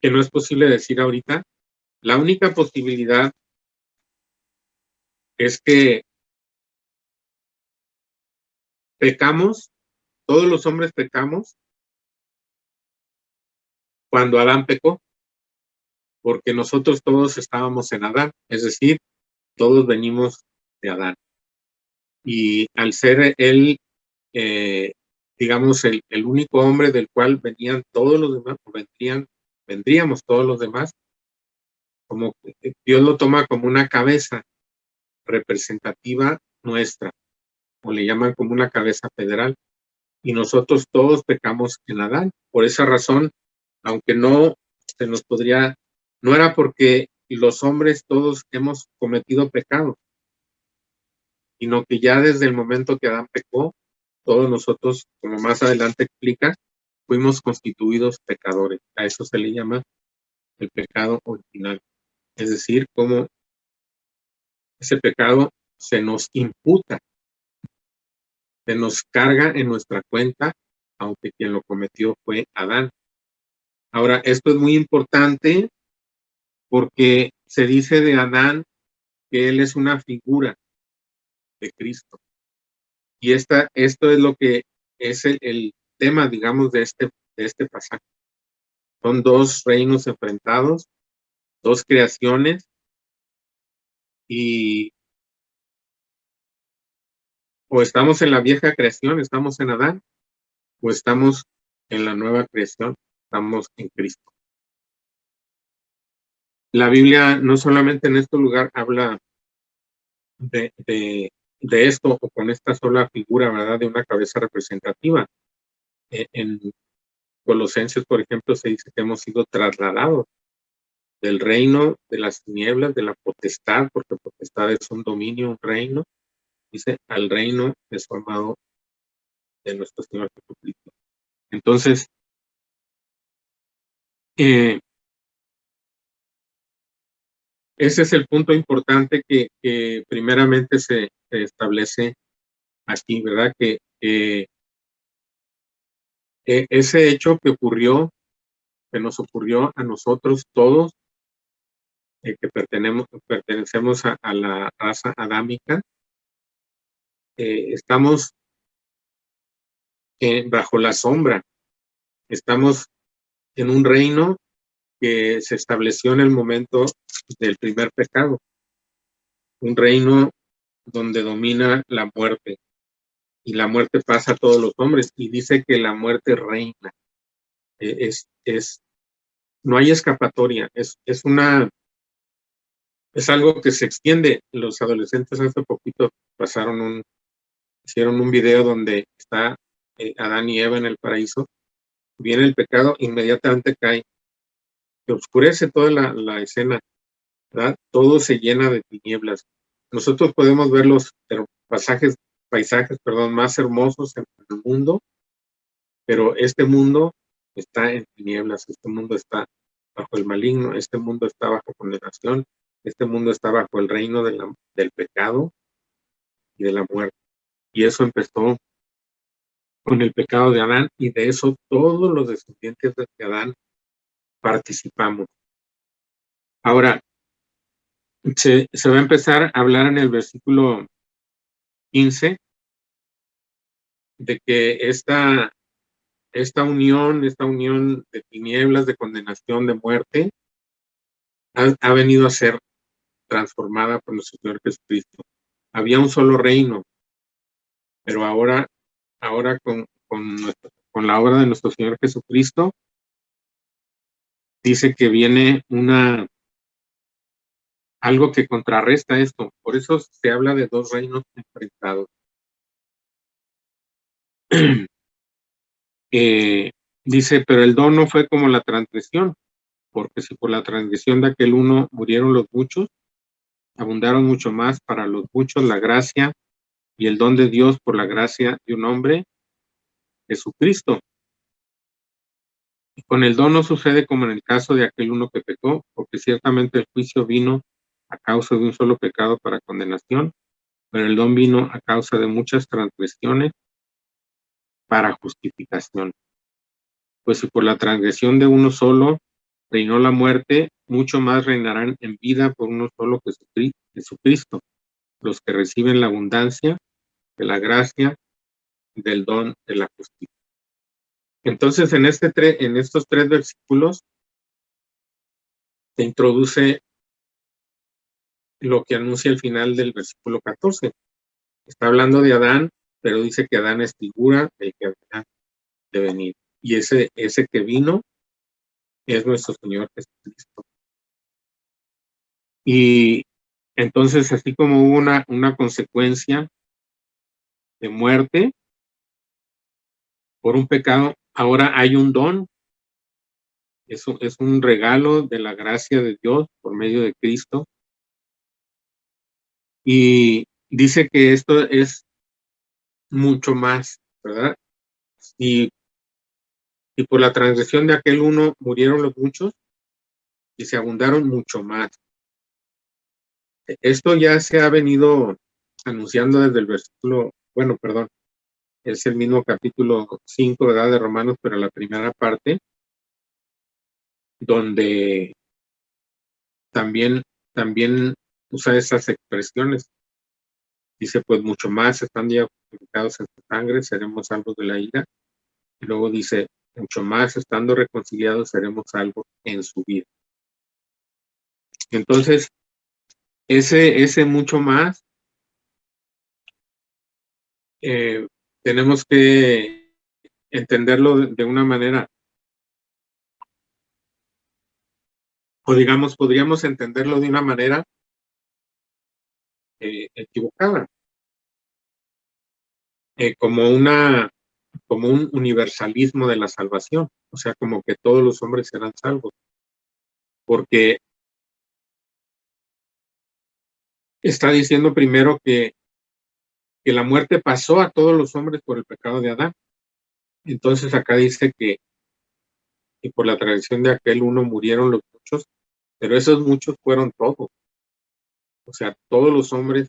es posible decir ahorita, la única posibilidad es que pecamos, todos los hombres pecamos cuando Adán pecó, porque nosotros todos estábamos en Adán, es decir, todos venimos de Adán. Y al ser él, digamos, el único hombre del cual venían todos los demás, o vendríamos todos los demás, como Dios lo toma como una cabeza representativa nuestra, o le llaman como una cabeza federal, y nosotros todos pecamos en Adán. Por esa razón, aunque no se nos podría, no era porque los hombres todos hemos cometido pecado, sino que ya desde el momento que Adán pecó, todos nosotros, como más adelante explica, fuimos constituidos pecadores. A eso se le llama el pecado original. Es decir, como ese pecado se nos imputa, se nos carga en nuestra cuenta, aunque quien lo cometió fue Adán. Ahora, esto es muy importante porque se dice de Adán que él es una figura de Cristo. Y esto es lo que es el tema, digamos, de este pasaje. Son dos reinos enfrentados, dos creaciones, y o estamos en la vieja creación, estamos en Adán, o estamos en la nueva creación, estamos en Cristo. La Biblia no solamente en este lugar habla de esto, o con esta sola figura, ¿verdad?, de una cabeza representativa. En Colosenses, por ejemplo, se dice que hemos sido trasladados del reino de las tinieblas, de la potestad, porque potestad es un dominio, un reino, dice, al reino de su amado, de nuestro Señor Jesucristo. Entonces, ese es el punto importante que primeramente se establece aquí, ¿verdad? Que ese hecho que ocurrió, que nos ocurrió a nosotros todos, que pertenecemos a la raza adámica, estamos bajo la sombra, estamos en un reino que se estableció en el momento del primer pecado, un reino donde domina la muerte, y la muerte pasa a todos los hombres, y dice que la muerte reina. No hay escapatoria, es algo que se extiende. Los adolescentes hace poquito hicieron un video donde está Adán y Eva en el paraíso, viene el pecado, inmediatamente cae, se oscurece toda la escena, ¿verdad? Todo se llena de tinieblas. Nosotros podemos ver los paisajes, más hermosos en el mundo, pero este mundo está en tinieblas, este mundo está bajo el maligno, este mundo está bajo condenación, este mundo está bajo el reino del pecado y de la muerte. Y eso empezó con el pecado de Adán, y de eso todos los descendientes de Adán participamos. Ahora, se va a empezar a hablar en el versículo 15 de que esta unión de tinieblas, de condenación, de muerte, ha venido a ser transformada por nuestro Señor Jesucristo. Había un solo reino, pero ahora con la obra de nuestro Señor Jesucristo, dice que viene algo que contrarresta esto. Por eso se habla de dos reinos enfrentados. Dice, pero el don no fue como la transgresión, porque si por la transgresión de aquel uno murieron los muchos, abundaron mucho más para los muchos la gracia y el don de Dios por la gracia de un hombre, Jesucristo. Y con el don no sucede como en el caso de aquel uno que pecó, porque ciertamente el juicio vino a causa de un solo pecado para condenación, pero el don vino a causa de muchas transgresiones para justificación. Pues si por la transgresión de uno solo reinó la muerte, mucho más reinarán en vida por uno solo, Jesucristo, los que reciben la abundancia de la gracia y del don de la justicia. Entonces, en estos 3 versículos se introduce lo que anuncia el final del versículo 14. Está hablando de Adán, pero dice que Adán es figura del que había de venir. Y ese que vino es nuestro Señor Jesucristo. Y entonces, así como hubo una consecuencia de muerte por un pecado, ahora hay un don. Es un regalo de la gracia de Dios por medio de Cristo. Y dice que esto es mucho más, ¿verdad? Y por la transgresión de aquel uno murieron los muchos y se abundaron mucho más. Esto ya se ha venido anunciando desde el versículo, es el mismo capítulo 5, ¿verdad? De Romanos, pero la primera parte, donde también usa esas expresiones. Dice, pues mucho más estando ya justificados en su sangre, seremos salvos de la ira. Y luego dice, mucho más estando reconciliados, seremos salvos en su vida. Entonces, ese mucho más, tenemos que entenderlo de una manera, o digamos, podríamos entenderlo de una manera equivocada, como un universalismo de la salvación, o sea, como que todos los hombres serán salvos, porque está diciendo primero que la muerte pasó a todos los hombres por el pecado de Adán. Entonces acá dice que por la tradición de aquel uno murieron los muchos, pero esos muchos fueron todos. O sea, todos los hombres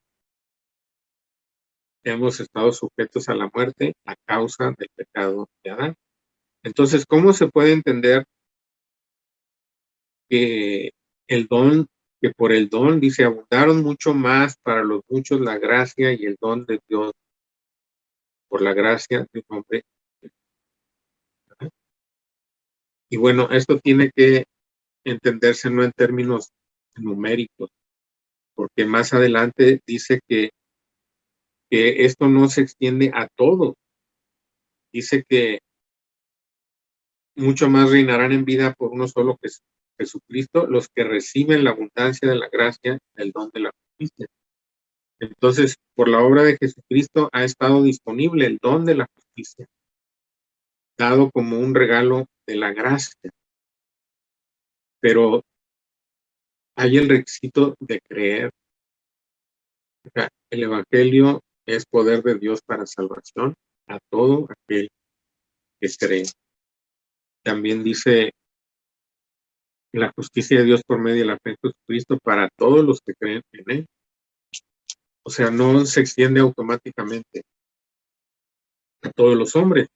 hemos estado sujetos a la muerte a causa del pecado de Adán. Entonces, ¿cómo se puede entender que el don, que por el don, dice, abundaron mucho más para los muchos la gracia y el don de Dios por la gracia de un hombre? Y bueno, esto tiene que entenderse no en términos numéricos, porque más adelante dice que esto no se extiende a todo. Dice que mucho más reinarán en vida por uno solo, que es Jesucristo, los que reciben la abundancia de la gracia, el don de la justicia. Entonces, por la obra de Jesucristo ha estado disponible el don de la justicia, dado como un regalo de la gracia. Pero hay el requisito de creer. O sea, el Evangelio es poder de Dios para salvación a todo aquel que cree. También dice la justicia de Dios por medio de la fe en Jesucristo para todos los que creen en Él. O sea, no se extiende automáticamente a todos los hombres.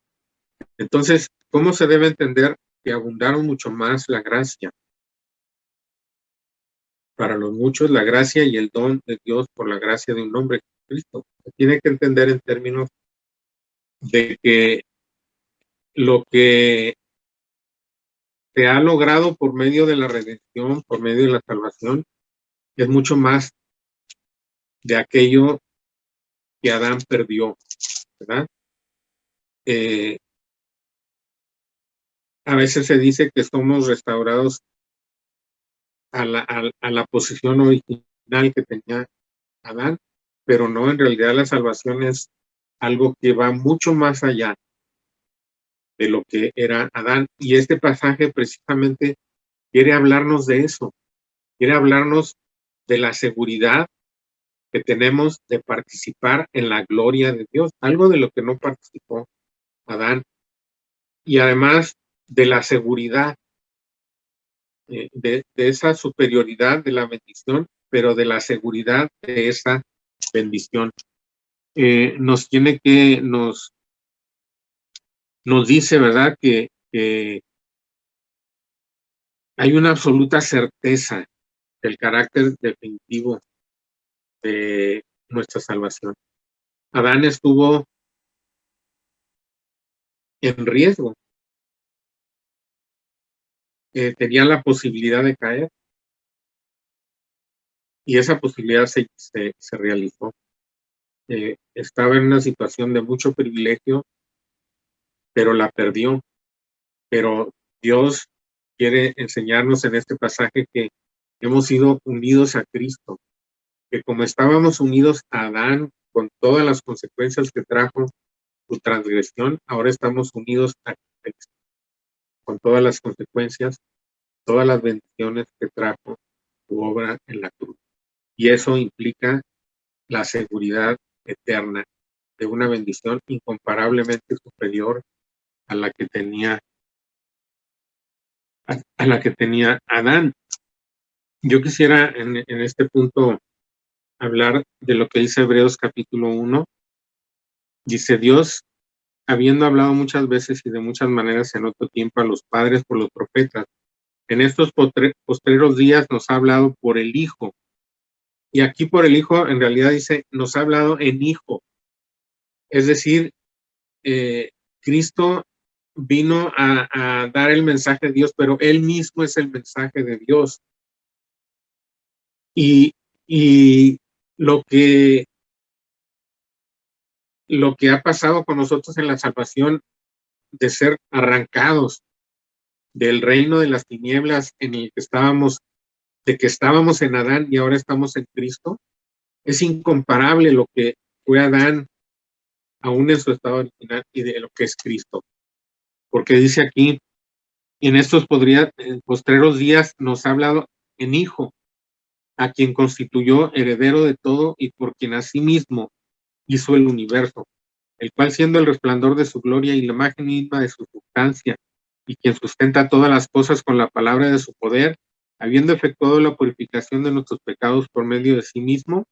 Entonces, ¿cómo se debe entender que abundaron mucho más la gracia? Para los muchos, la gracia y el don de Dios por la gracia de un hombre, Cristo. Se tiene que entender en términos de que lo que se ha logrado por medio de la redención, por medio de la salvación, es mucho más de aquello que Adán perdió, ¿verdad? A veces se dice que somos restaurados a la posición original que tenía Adán, pero no, en realidad la salvación es algo que va mucho más allá de lo que era Adán. Y este pasaje precisamente quiere hablarnos de eso, quiere hablarnos de la seguridad que tenemos de participar en la gloria de Dios, algo de lo que no participó Adán, y además de la seguridad de esa superioridad de la bendición, pero de la seguridad de esa bendición. Nos dice, ¿verdad?, que hay una absoluta certeza del carácter definitivo de nuestra salvación. Adán estuvo en riesgo, tenía la posibilidad de caer, y esa posibilidad se realizó. Estaba en una situación de mucho privilegio, pero la perdió. Pero Dios quiere enseñarnos en este pasaje que hemos sido unidos a Cristo, que como estábamos unidos a Adán con todas las consecuencias que trajo su transgresión, ahora estamos unidos a Cristo con todas las consecuencias, todas las bendiciones que trajo su obra en la cruz. Y eso implica la seguridad eterna de una bendición incomparablemente superior a la que tenía Adán. Yo quisiera en este punto hablar de lo que dice Hebreos capítulo 1. Dice: Dios, habiendo hablado muchas veces y de muchas maneras en otro tiempo a los padres por los profetas, en estos postreros días nos ha hablado por el Hijo. Y aquí por el Hijo en realidad dice, nos ha hablado en Hijo. Es decir, Cristo vino a dar el mensaje de Dios, pero Él mismo es el mensaje de Dios. Y lo que ha pasado con nosotros en la salvación, de ser arrancados del reino de las tinieblas en el que estábamos, de que estábamos en Adán y ahora estamos en Cristo, es incomparable lo que fue Adán aún en su estado original y de lo que es Cristo. Porque dice aquí, en estos postreros días nos ha hablado en Hijo. a quien constituyó heredero de todo y por quien asimismo hizo el universo, el cual siendo el resplandor de su gloria y la imagen misma de su sustancia, y quien sustenta todas las cosas con la palabra de su poder, habiendo efectuado la purificación de nuestros pecados por medio de sí mismo,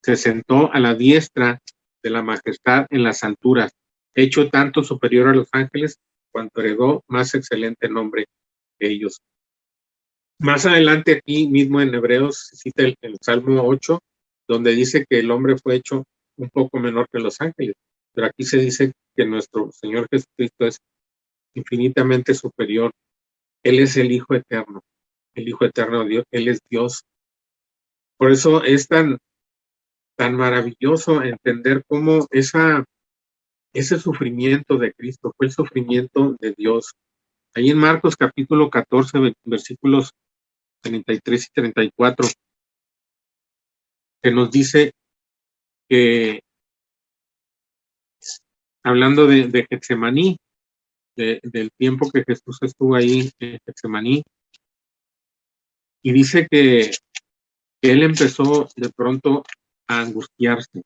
se sentó a la diestra de la majestad en las alturas, hecho tanto superior a los ángeles, cuanto heredó más excelente nombre que ellos. Más adelante aquí mismo en Hebreos se cita el Salmo 8, donde dice que el hombre fue hecho un poco menor que los ángeles, pero aquí se dice que nuestro Señor Jesucristo es infinitamente superior. Él es el Hijo Eterno de Dios, Él es Dios. Por eso es tan maravilloso entender cómo ese sufrimiento de Cristo fue el sufrimiento de Dios. Ahí en Marcos capítulo 14, versículos 33 y 34, que nos dice que, hablando de Getsemaní, del tiempo que Jesús estuvo ahí en Getsemaní, y dice que él empezó de pronto a angustiarse.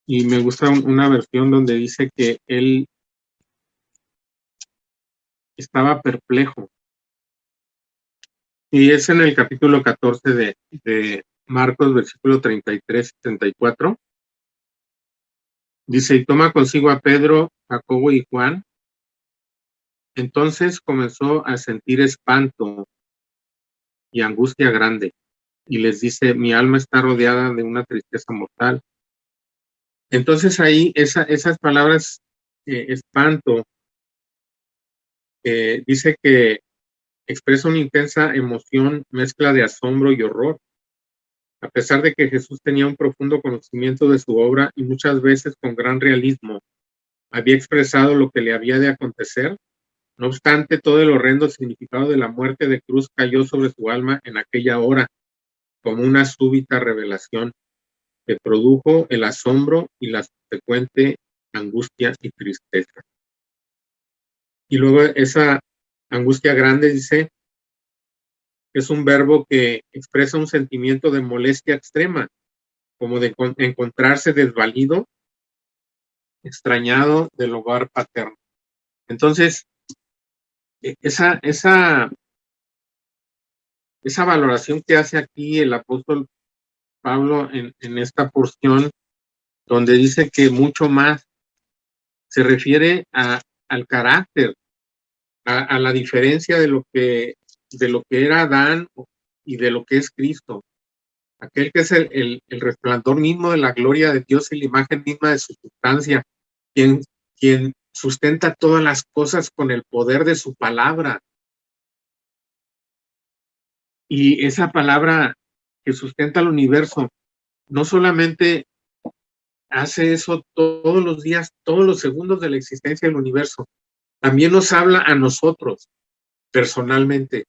Y me gusta una versión donde dice que él estaba perplejo. Y es en el capítulo 14 de Marcos, versículo 33 y 34. Dice, y toma consigo a Pedro, Jacobo y Juan. Entonces comenzó a sentir espanto y angustia grande. Y les dice, mi alma está rodeada de una tristeza mortal. Entonces ahí esas palabras, espanto, dice que expresa una intensa emoción, mezcla de asombro y horror. A pesar de que Jesús tenía un profundo conocimiento de su obra y muchas veces con gran realismo había expresado lo que le había de acontecer, no obstante, todo el horrendo significado de la muerte de cruz cayó sobre su alma en aquella hora, como una súbita revelación que produjo el asombro y la subsecuente angustia y tristeza. Y luego esa angustia grande, dice, es un verbo que expresa un sentimiento de molestia extrema, como de encontrarse desvalido, extrañado del hogar paterno. Entonces, esa valoración que hace aquí el apóstol Pablo en esta porción, donde dice que mucho más se refiere al carácter, a la diferencia de lo que era Adán y de lo que es Cristo. Aquel que es el resplandor mismo de la gloria de Dios y la imagen misma de su sustancia, quien sustenta todas las cosas con el poder de su palabra. Y esa palabra que sustenta el universo, no solamente hace eso todos los días, todos los segundos de la existencia del universo, también nos habla a nosotros personalmente.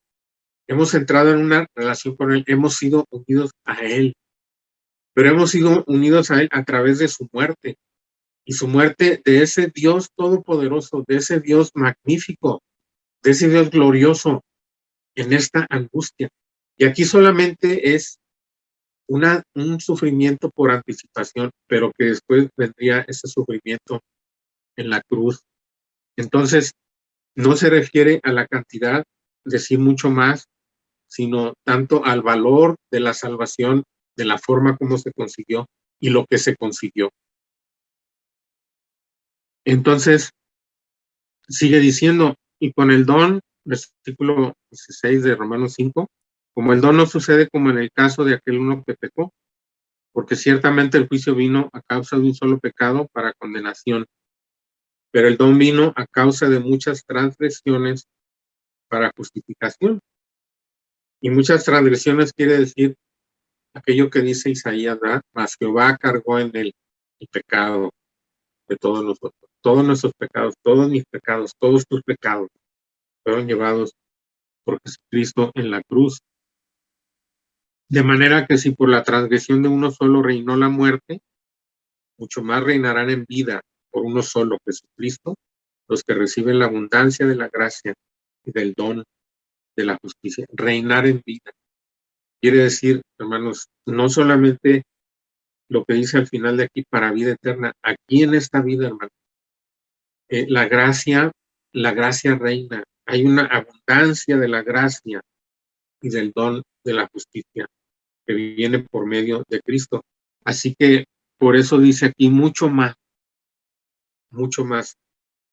Hemos entrado en una relación con Él, hemos sido unidos a Él, pero hemos sido unidos a Él a través de su muerte, y su muerte de ese Dios todopoderoso, de ese Dios magnífico, de ese Dios glorioso en esta angustia. Y aquí solamente es un sufrimiento por anticipación, pero que después vendría ese sufrimiento en la cruz. Entonces, no se refiere a la cantidad, decir mucho más, sino tanto al valor de la salvación, de la forma como se consiguió y lo que se consiguió. Entonces, sigue diciendo, y con el don, versículo 16 de Romanos 5, como el don no sucede como en el caso de aquel uno que pecó, porque ciertamente el juicio vino a causa de un solo pecado para condenación, pero el don vino a causa de muchas transgresiones para justificación. Y muchas transgresiones quiere decir aquello que dice Isaías, ¿verdad? Mas Jehová cargó en él el pecado de todos nosotros, todos nuestros pecados, todos mis pecados, todos tus pecados fueron llevados por Jesucristo en la cruz. De manera que si por la transgresión de uno solo reinó la muerte, mucho más reinarán en vida por uno solo, Jesucristo, los que reciben la abundancia de la gracia y del don de la justicia. Reinar en vida. Quiere decir, hermanos, no solamente lo que dice al final de aquí para vida eterna, aquí en esta vida, hermano, la gracia reina. Hay una abundancia de la gracia y del don de la justicia que viene por medio de Cristo. Así que por eso dice aquí mucho más, mucho más.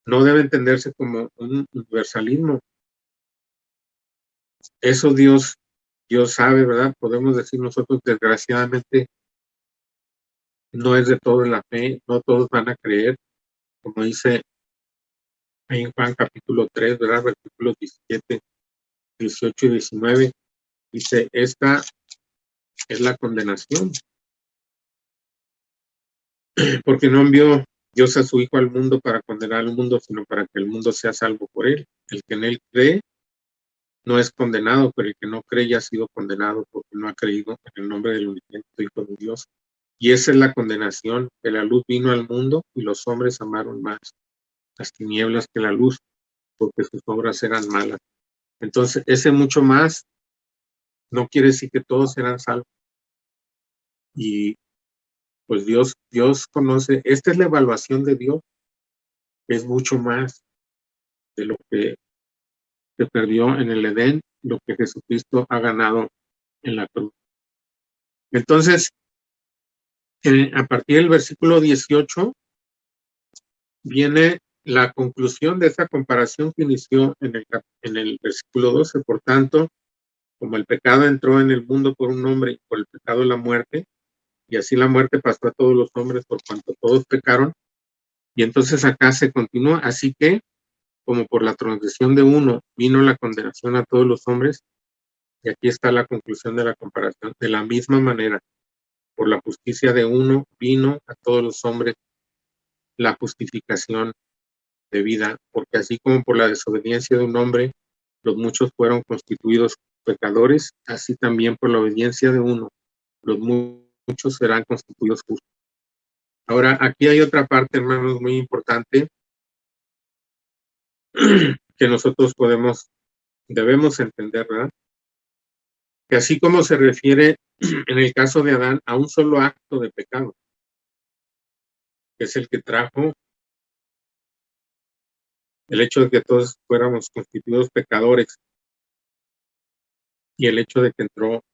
No debe entenderse como un universalismo. Eso Dios sabe, ¿verdad? Podemos decir nosotros, desgraciadamente, no es de todos la fe, no todos van a creer, como dice ahí en Juan capítulo 3, ¿verdad? Versículos 17, 18 y 19, dice, esta es la condenación, porque no envió Dios a su Hijo al mundo para condenar al mundo, sino para que el mundo sea salvo por él. El que en él cree no es condenado, pero el que no cree ya ha sido condenado porque no ha creído en el nombre del unigénito Hijo de Dios. Y esa es la condenación, que la luz vino al mundo y los hombres amaron más las tinieblas que la luz, porque sus obras eran malas. Entonces, ese mucho más no quiere decir que todos serán salvos. Y pues Dios conoce, esta es la evaluación de Dios, es mucho más de lo que se perdió en el Edén, lo que Jesucristo ha ganado en la cruz. Entonces, a partir del versículo 18, viene la conclusión de esa comparación que inició en el versículo 12. Por tanto, como el pecado entró en el mundo por un hombre y por el pecado la muerte, y así la muerte pasó a todos los hombres por cuanto todos pecaron, y entonces acá se continúa, así que, como por la transgresión de uno vino la condenación a todos los hombres, y aquí está la conclusión de la comparación, de la misma manera, por la justicia de uno vino a todos los hombres la justificación de vida, porque así como por la desobediencia de un hombre los muchos fueron constituidos pecadores, así también por la obediencia de uno los muchos serán constituidos justos. Ahora, aquí hay otra parte, hermanos, muy importante que nosotros debemos entender, ¿verdad? Que así como se refiere en el caso de Adán a un solo acto de pecado, que es el que trajo el hecho de que todos fuéramos constituidos pecadores y el hecho de que entró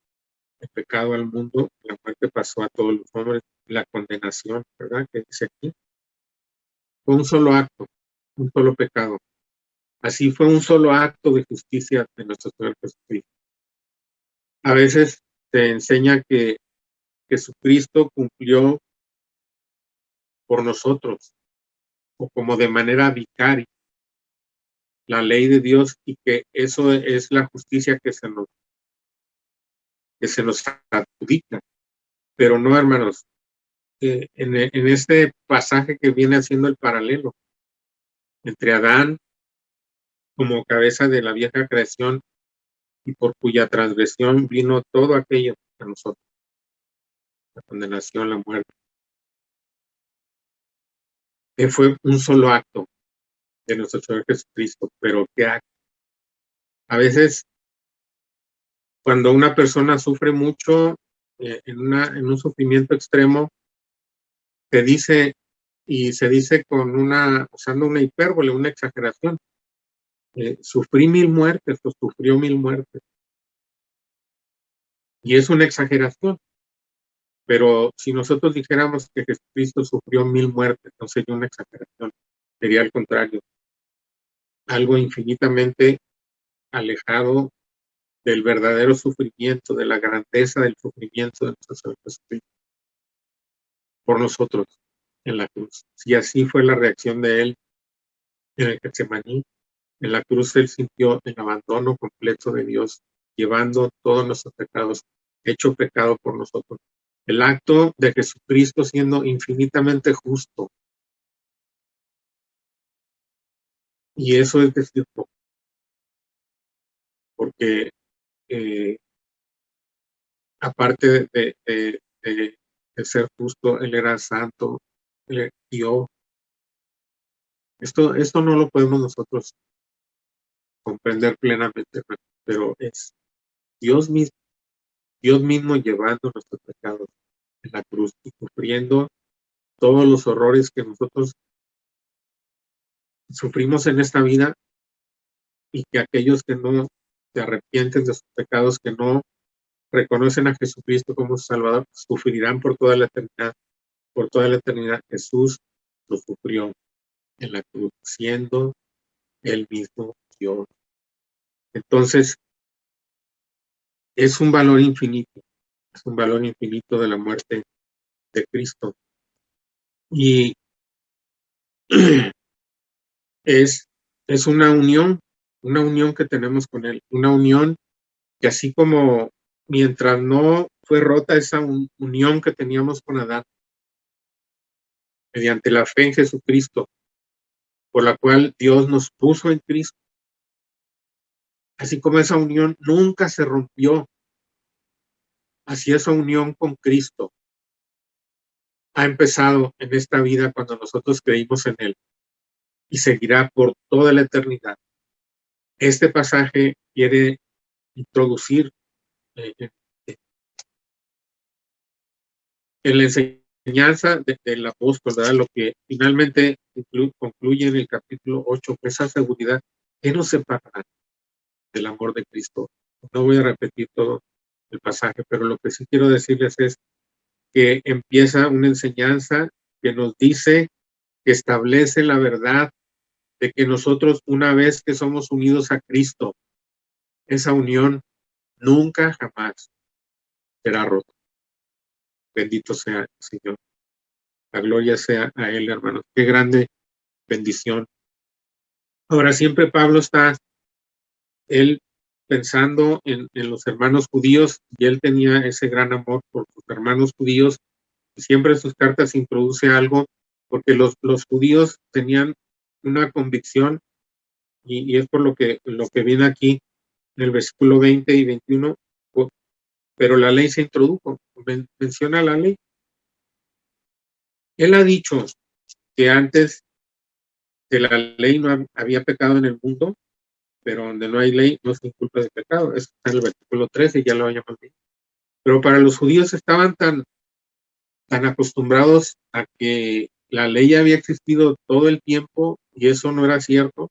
el pecado al mundo, la muerte pasó a todos los hombres, la condenación, ¿verdad? Que dice aquí. Fue un solo acto, un solo pecado. Así fue un solo acto de justicia de nuestro Señor Jesucristo. A veces se enseña que Jesucristo cumplió por nosotros, o como de manera vicaria, la ley de Dios, y que eso es la justicia que se nos adjudica. Pero no, hermanos, en este pasaje que viene haciendo el paralelo entre Adán como cabeza de la vieja creación y por cuya transgresión vino todo aquello a nosotros, la condenación, la muerte, que fue un solo acto de nuestro Señor Jesucristo. Pero ¿qué acto? A veces, cuando una persona sufre mucho, en un sufrimiento extremo, se dice usando una hipérbole, una exageración, sufrí 1000 muertes o sufrió 1000 muertes. Y es una exageración, pero si nosotros dijéramos que Jesucristo sufrió 1000 muertes, no sería una exageración, sería al contrario, algo infinitamente alejado del verdadero sufrimiento, de la grandeza del sufrimiento de nuestro Señor Jesucristo por nosotros en la cruz. Si así fue la reacción de él en el Getsemaní, en la cruz él sintió el abandono completo de Dios, llevando todos nuestros pecados, hecho pecado por nosotros. El acto de Jesucristo siendo infinitamente justo. Y eso es decir, porque aparte de ser justo, él era santo, él dio. Esto no lo podemos nosotros comprender plenamente, pero es Dios mismo. Dios mismo llevando nuestros pecados en la cruz y sufriendo todos los horrores que nosotros sufrimos en esta vida, y que aquellos que no se arrepienten de sus pecados, que no reconocen a Jesucristo como su Salvador, sufrirán por toda la eternidad. Por toda la eternidad Jesús lo sufrió en la cruz, siendo el mismo Dios. Entonces, es un valor infinito de la muerte de Cristo. Y es una unión que tenemos con Él, una unión que, así como mientras no fue rota esa unión que teníamos con Adán, mediante la fe en Jesucristo, por la cual Dios nos puso en Cristo, así como esa unión nunca se rompió, así esa unión con Cristo ha empezado en esta vida cuando nosotros creímos en Él, y seguirá por toda la eternidad. Este pasaje quiere introducir en la enseñanza del apóstol, ¿verdad? Lo que finalmente concluye en el capítulo 8, esa seguridad que nos separará del amor de Cristo. No voy a repetir todo el pasaje, pero lo que sí quiero decirles es que empieza una enseñanza que nos dice, que establece la verdad de que nosotros, una vez que somos unidos a Cristo, esa unión nunca jamás será rota. Bendito sea el Señor. La gloria sea a Él, hermanos. Qué grande bendición. Ahora, siempre Pablo está, él, pensando en los hermanos judíos, y él tenía ese gran amor por sus hermanos judíos, y siempre en sus cartas introduce algo, porque los judíos tenían una convicción, y es por lo que viene aquí en el versículo 20 y 21, pero la ley se introdujo, menciona la ley. Él ha dicho que antes de la ley no había pecado en el mundo, pero donde no hay ley no se inculpa de pecado. Eso está en el versículo 13, ya lo habíamos visto. Pero para los judíos estaban tan acostumbrados a que la ley había existido todo el tiempo, y eso no era cierto,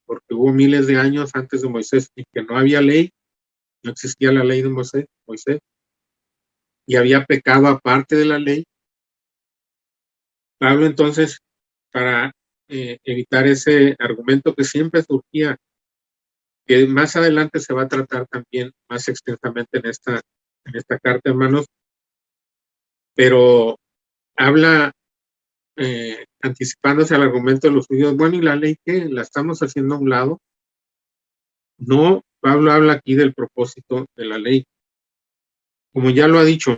porque hubo miles de años antes de Moisés en que no había ley, no existía la ley de Moisés, y había pecado aparte de la ley. Pablo, entonces, para evitar ese argumento que siempre surgía, que más adelante se va a tratar también más extensamente en esta carta, hermanos, pero habla anticipándose al argumento de los judíos. Bueno, ¿y la ley qué? ¿La estamos haciendo a un lado? No, Pablo habla aquí del propósito de la ley. Como ya lo ha dicho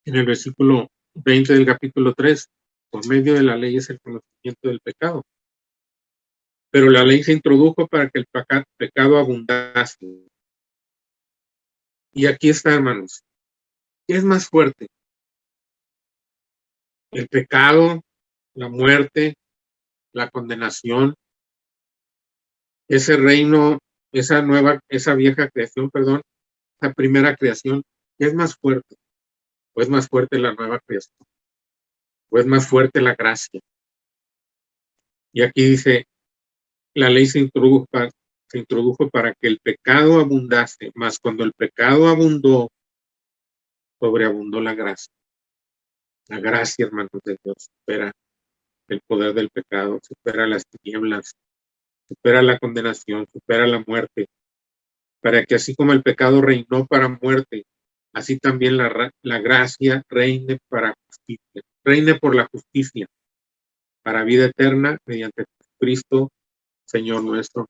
en el versículo 20 del capítulo 3, por medio de la ley es el conocimiento del pecado. Pero la ley se introdujo para que el pecado abundase. Y aquí está, hermanos. ¿Qué es más fuerte? El pecado, la muerte, la condenación, ese reino, esa vieja creación, esa primera creación. ¿Qué es más fuerte? ¿O es más fuerte la nueva creación? ¿O es más fuerte la gracia? Y aquí dice, la ley se introdujo para que el pecado abundase, mas cuando el pecado abundó, sobreabundó la gracia. La gracia, hermanos de Dios, supera el poder del pecado, supera las tinieblas, supera la condenación, supera la muerte, para que así como el pecado reinó para muerte, así también la gracia reine para justicia, reine por la justicia, para vida eterna, mediante Cristo, Señor nuestro.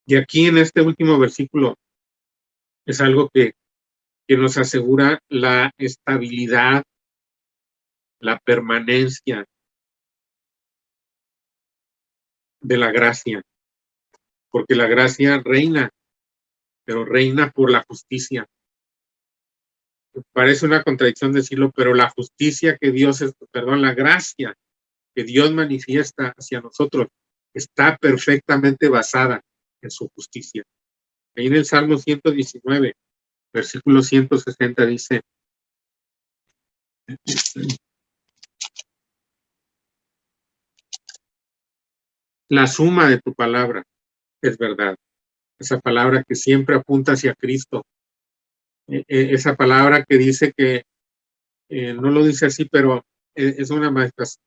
Y aquí en este último versículo es algo que nos asegura la estabilidad, la permanencia de la gracia, porque la gracia reina, pero reina por la justicia. Parece una contradicción decirlo, pero la justicia que la gracia que Dios manifiesta hacia nosotros está perfectamente basada en su justicia. Ahí en el Salmo 119 Versículo 160 dice, la suma de tu palabra es verdad. Esa palabra que siempre apunta hacia Cristo. Esa palabra que dice que, no lo dice así, pero es una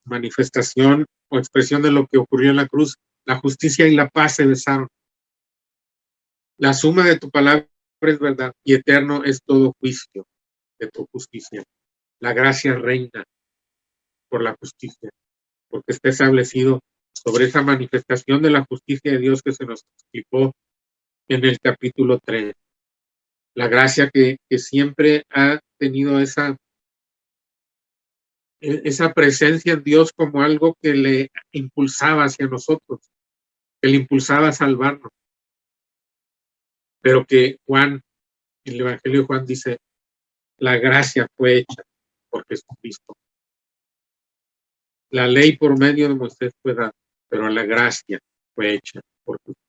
manifestación o expresión de lo que ocurrió en la cruz. La justicia y la paz se besaron. La suma de tu palabra es verdad y eterno es todo juicio de tu justicia. La gracia reina por la justicia, porque está establecido sobre esa manifestación de la justicia de Dios que se nos explicó en el capítulo 3. La gracia que siempre ha tenido esa presencia en Dios como algo que le impulsaba hacia nosotros, que le impulsaba a salvarnos. Pero que Juan, en el Evangelio de Juan dice, la gracia fue hecha por Jesucristo. La ley por medio de Moisés fue dada, pero la gracia fue hecha por Cristo.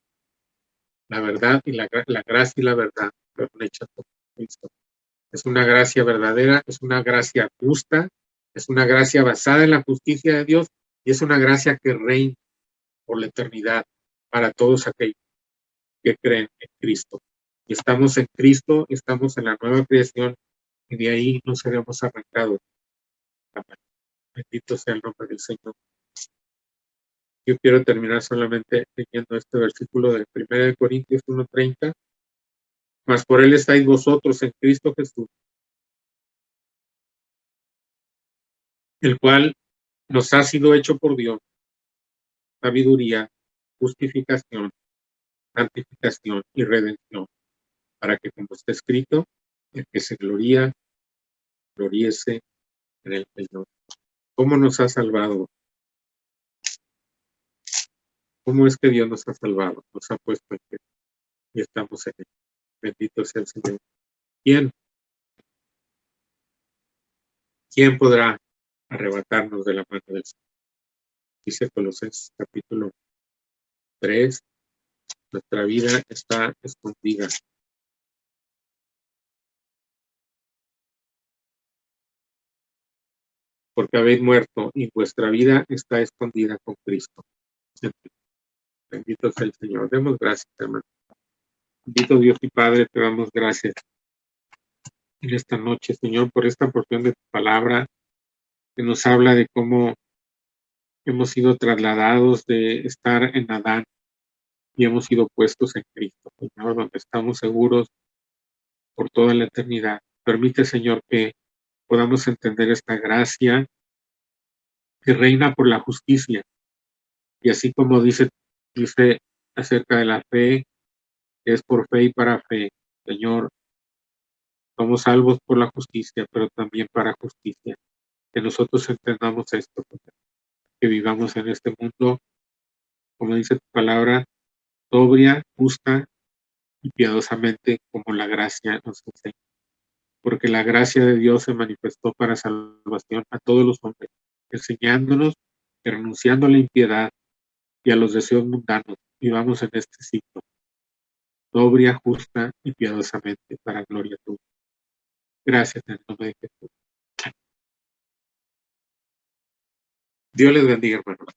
La verdad y la gracia y la verdad fueron hechas por Cristo. Es una gracia verdadera, es una gracia justa, es una gracia basada en la justicia de Dios y es una gracia que reina por la eternidad para todos aquellos que creen en Cristo. Y estamos en Cristo, estamos en la nueva creación y de ahí no seremos arrancados. Bendito sea el nombre del Señor. Yo quiero terminar solamente leyendo este versículo de 1 Corintios 1:30. Mas por él estáis vosotros en Cristo Jesús, el cual nos ha sido hecho por Dios sabiduría, justificación, santificación y redención, para que, como está escrito, el que se gloría, gloríese en el Señor. ¿Cómo nos ha salvado? ¿Cómo es que Dios nos ha salvado? Nos ha puesto en Cristo y estamos en él. Bendito sea el Señor. ¿Quién podrá arrebatarnos de la mano del Señor? Dice Colosenses capítulo 3, nuestra vida está escondida. Porque habéis muerto y vuestra vida está escondida con Cristo. Bendito sea el Señor. Demos gracias, hermano. Bendito Dios y Padre, te damos gracias en esta noche, Señor, por esta porción de tu palabra que nos habla de cómo hemos sido trasladados de estar en Adán y hemos sido puestos en Cristo, Señor, donde estamos seguros por toda la eternidad. Permite, Señor, que podamos entender esta gracia que reina por la justicia. Y así como dice acerca de la fe, que es por fe y para fe, Señor, somos salvos por la justicia, pero también para justicia. Que nosotros entendamos esto, que vivamos en este mundo, como dice tu palabra, sobria, justa y piadosamente, como la gracia nos enseña. Porque la gracia de Dios se manifestó para salvación a todos los hombres, enseñándonos que renunciando a la impiedad y a los deseos mundanos, vivamos en este ciclo, sobria, justa y piadosamente, para gloria tuya. Gracias en el nombre de Jesús. Dios les bendiga, hermanos.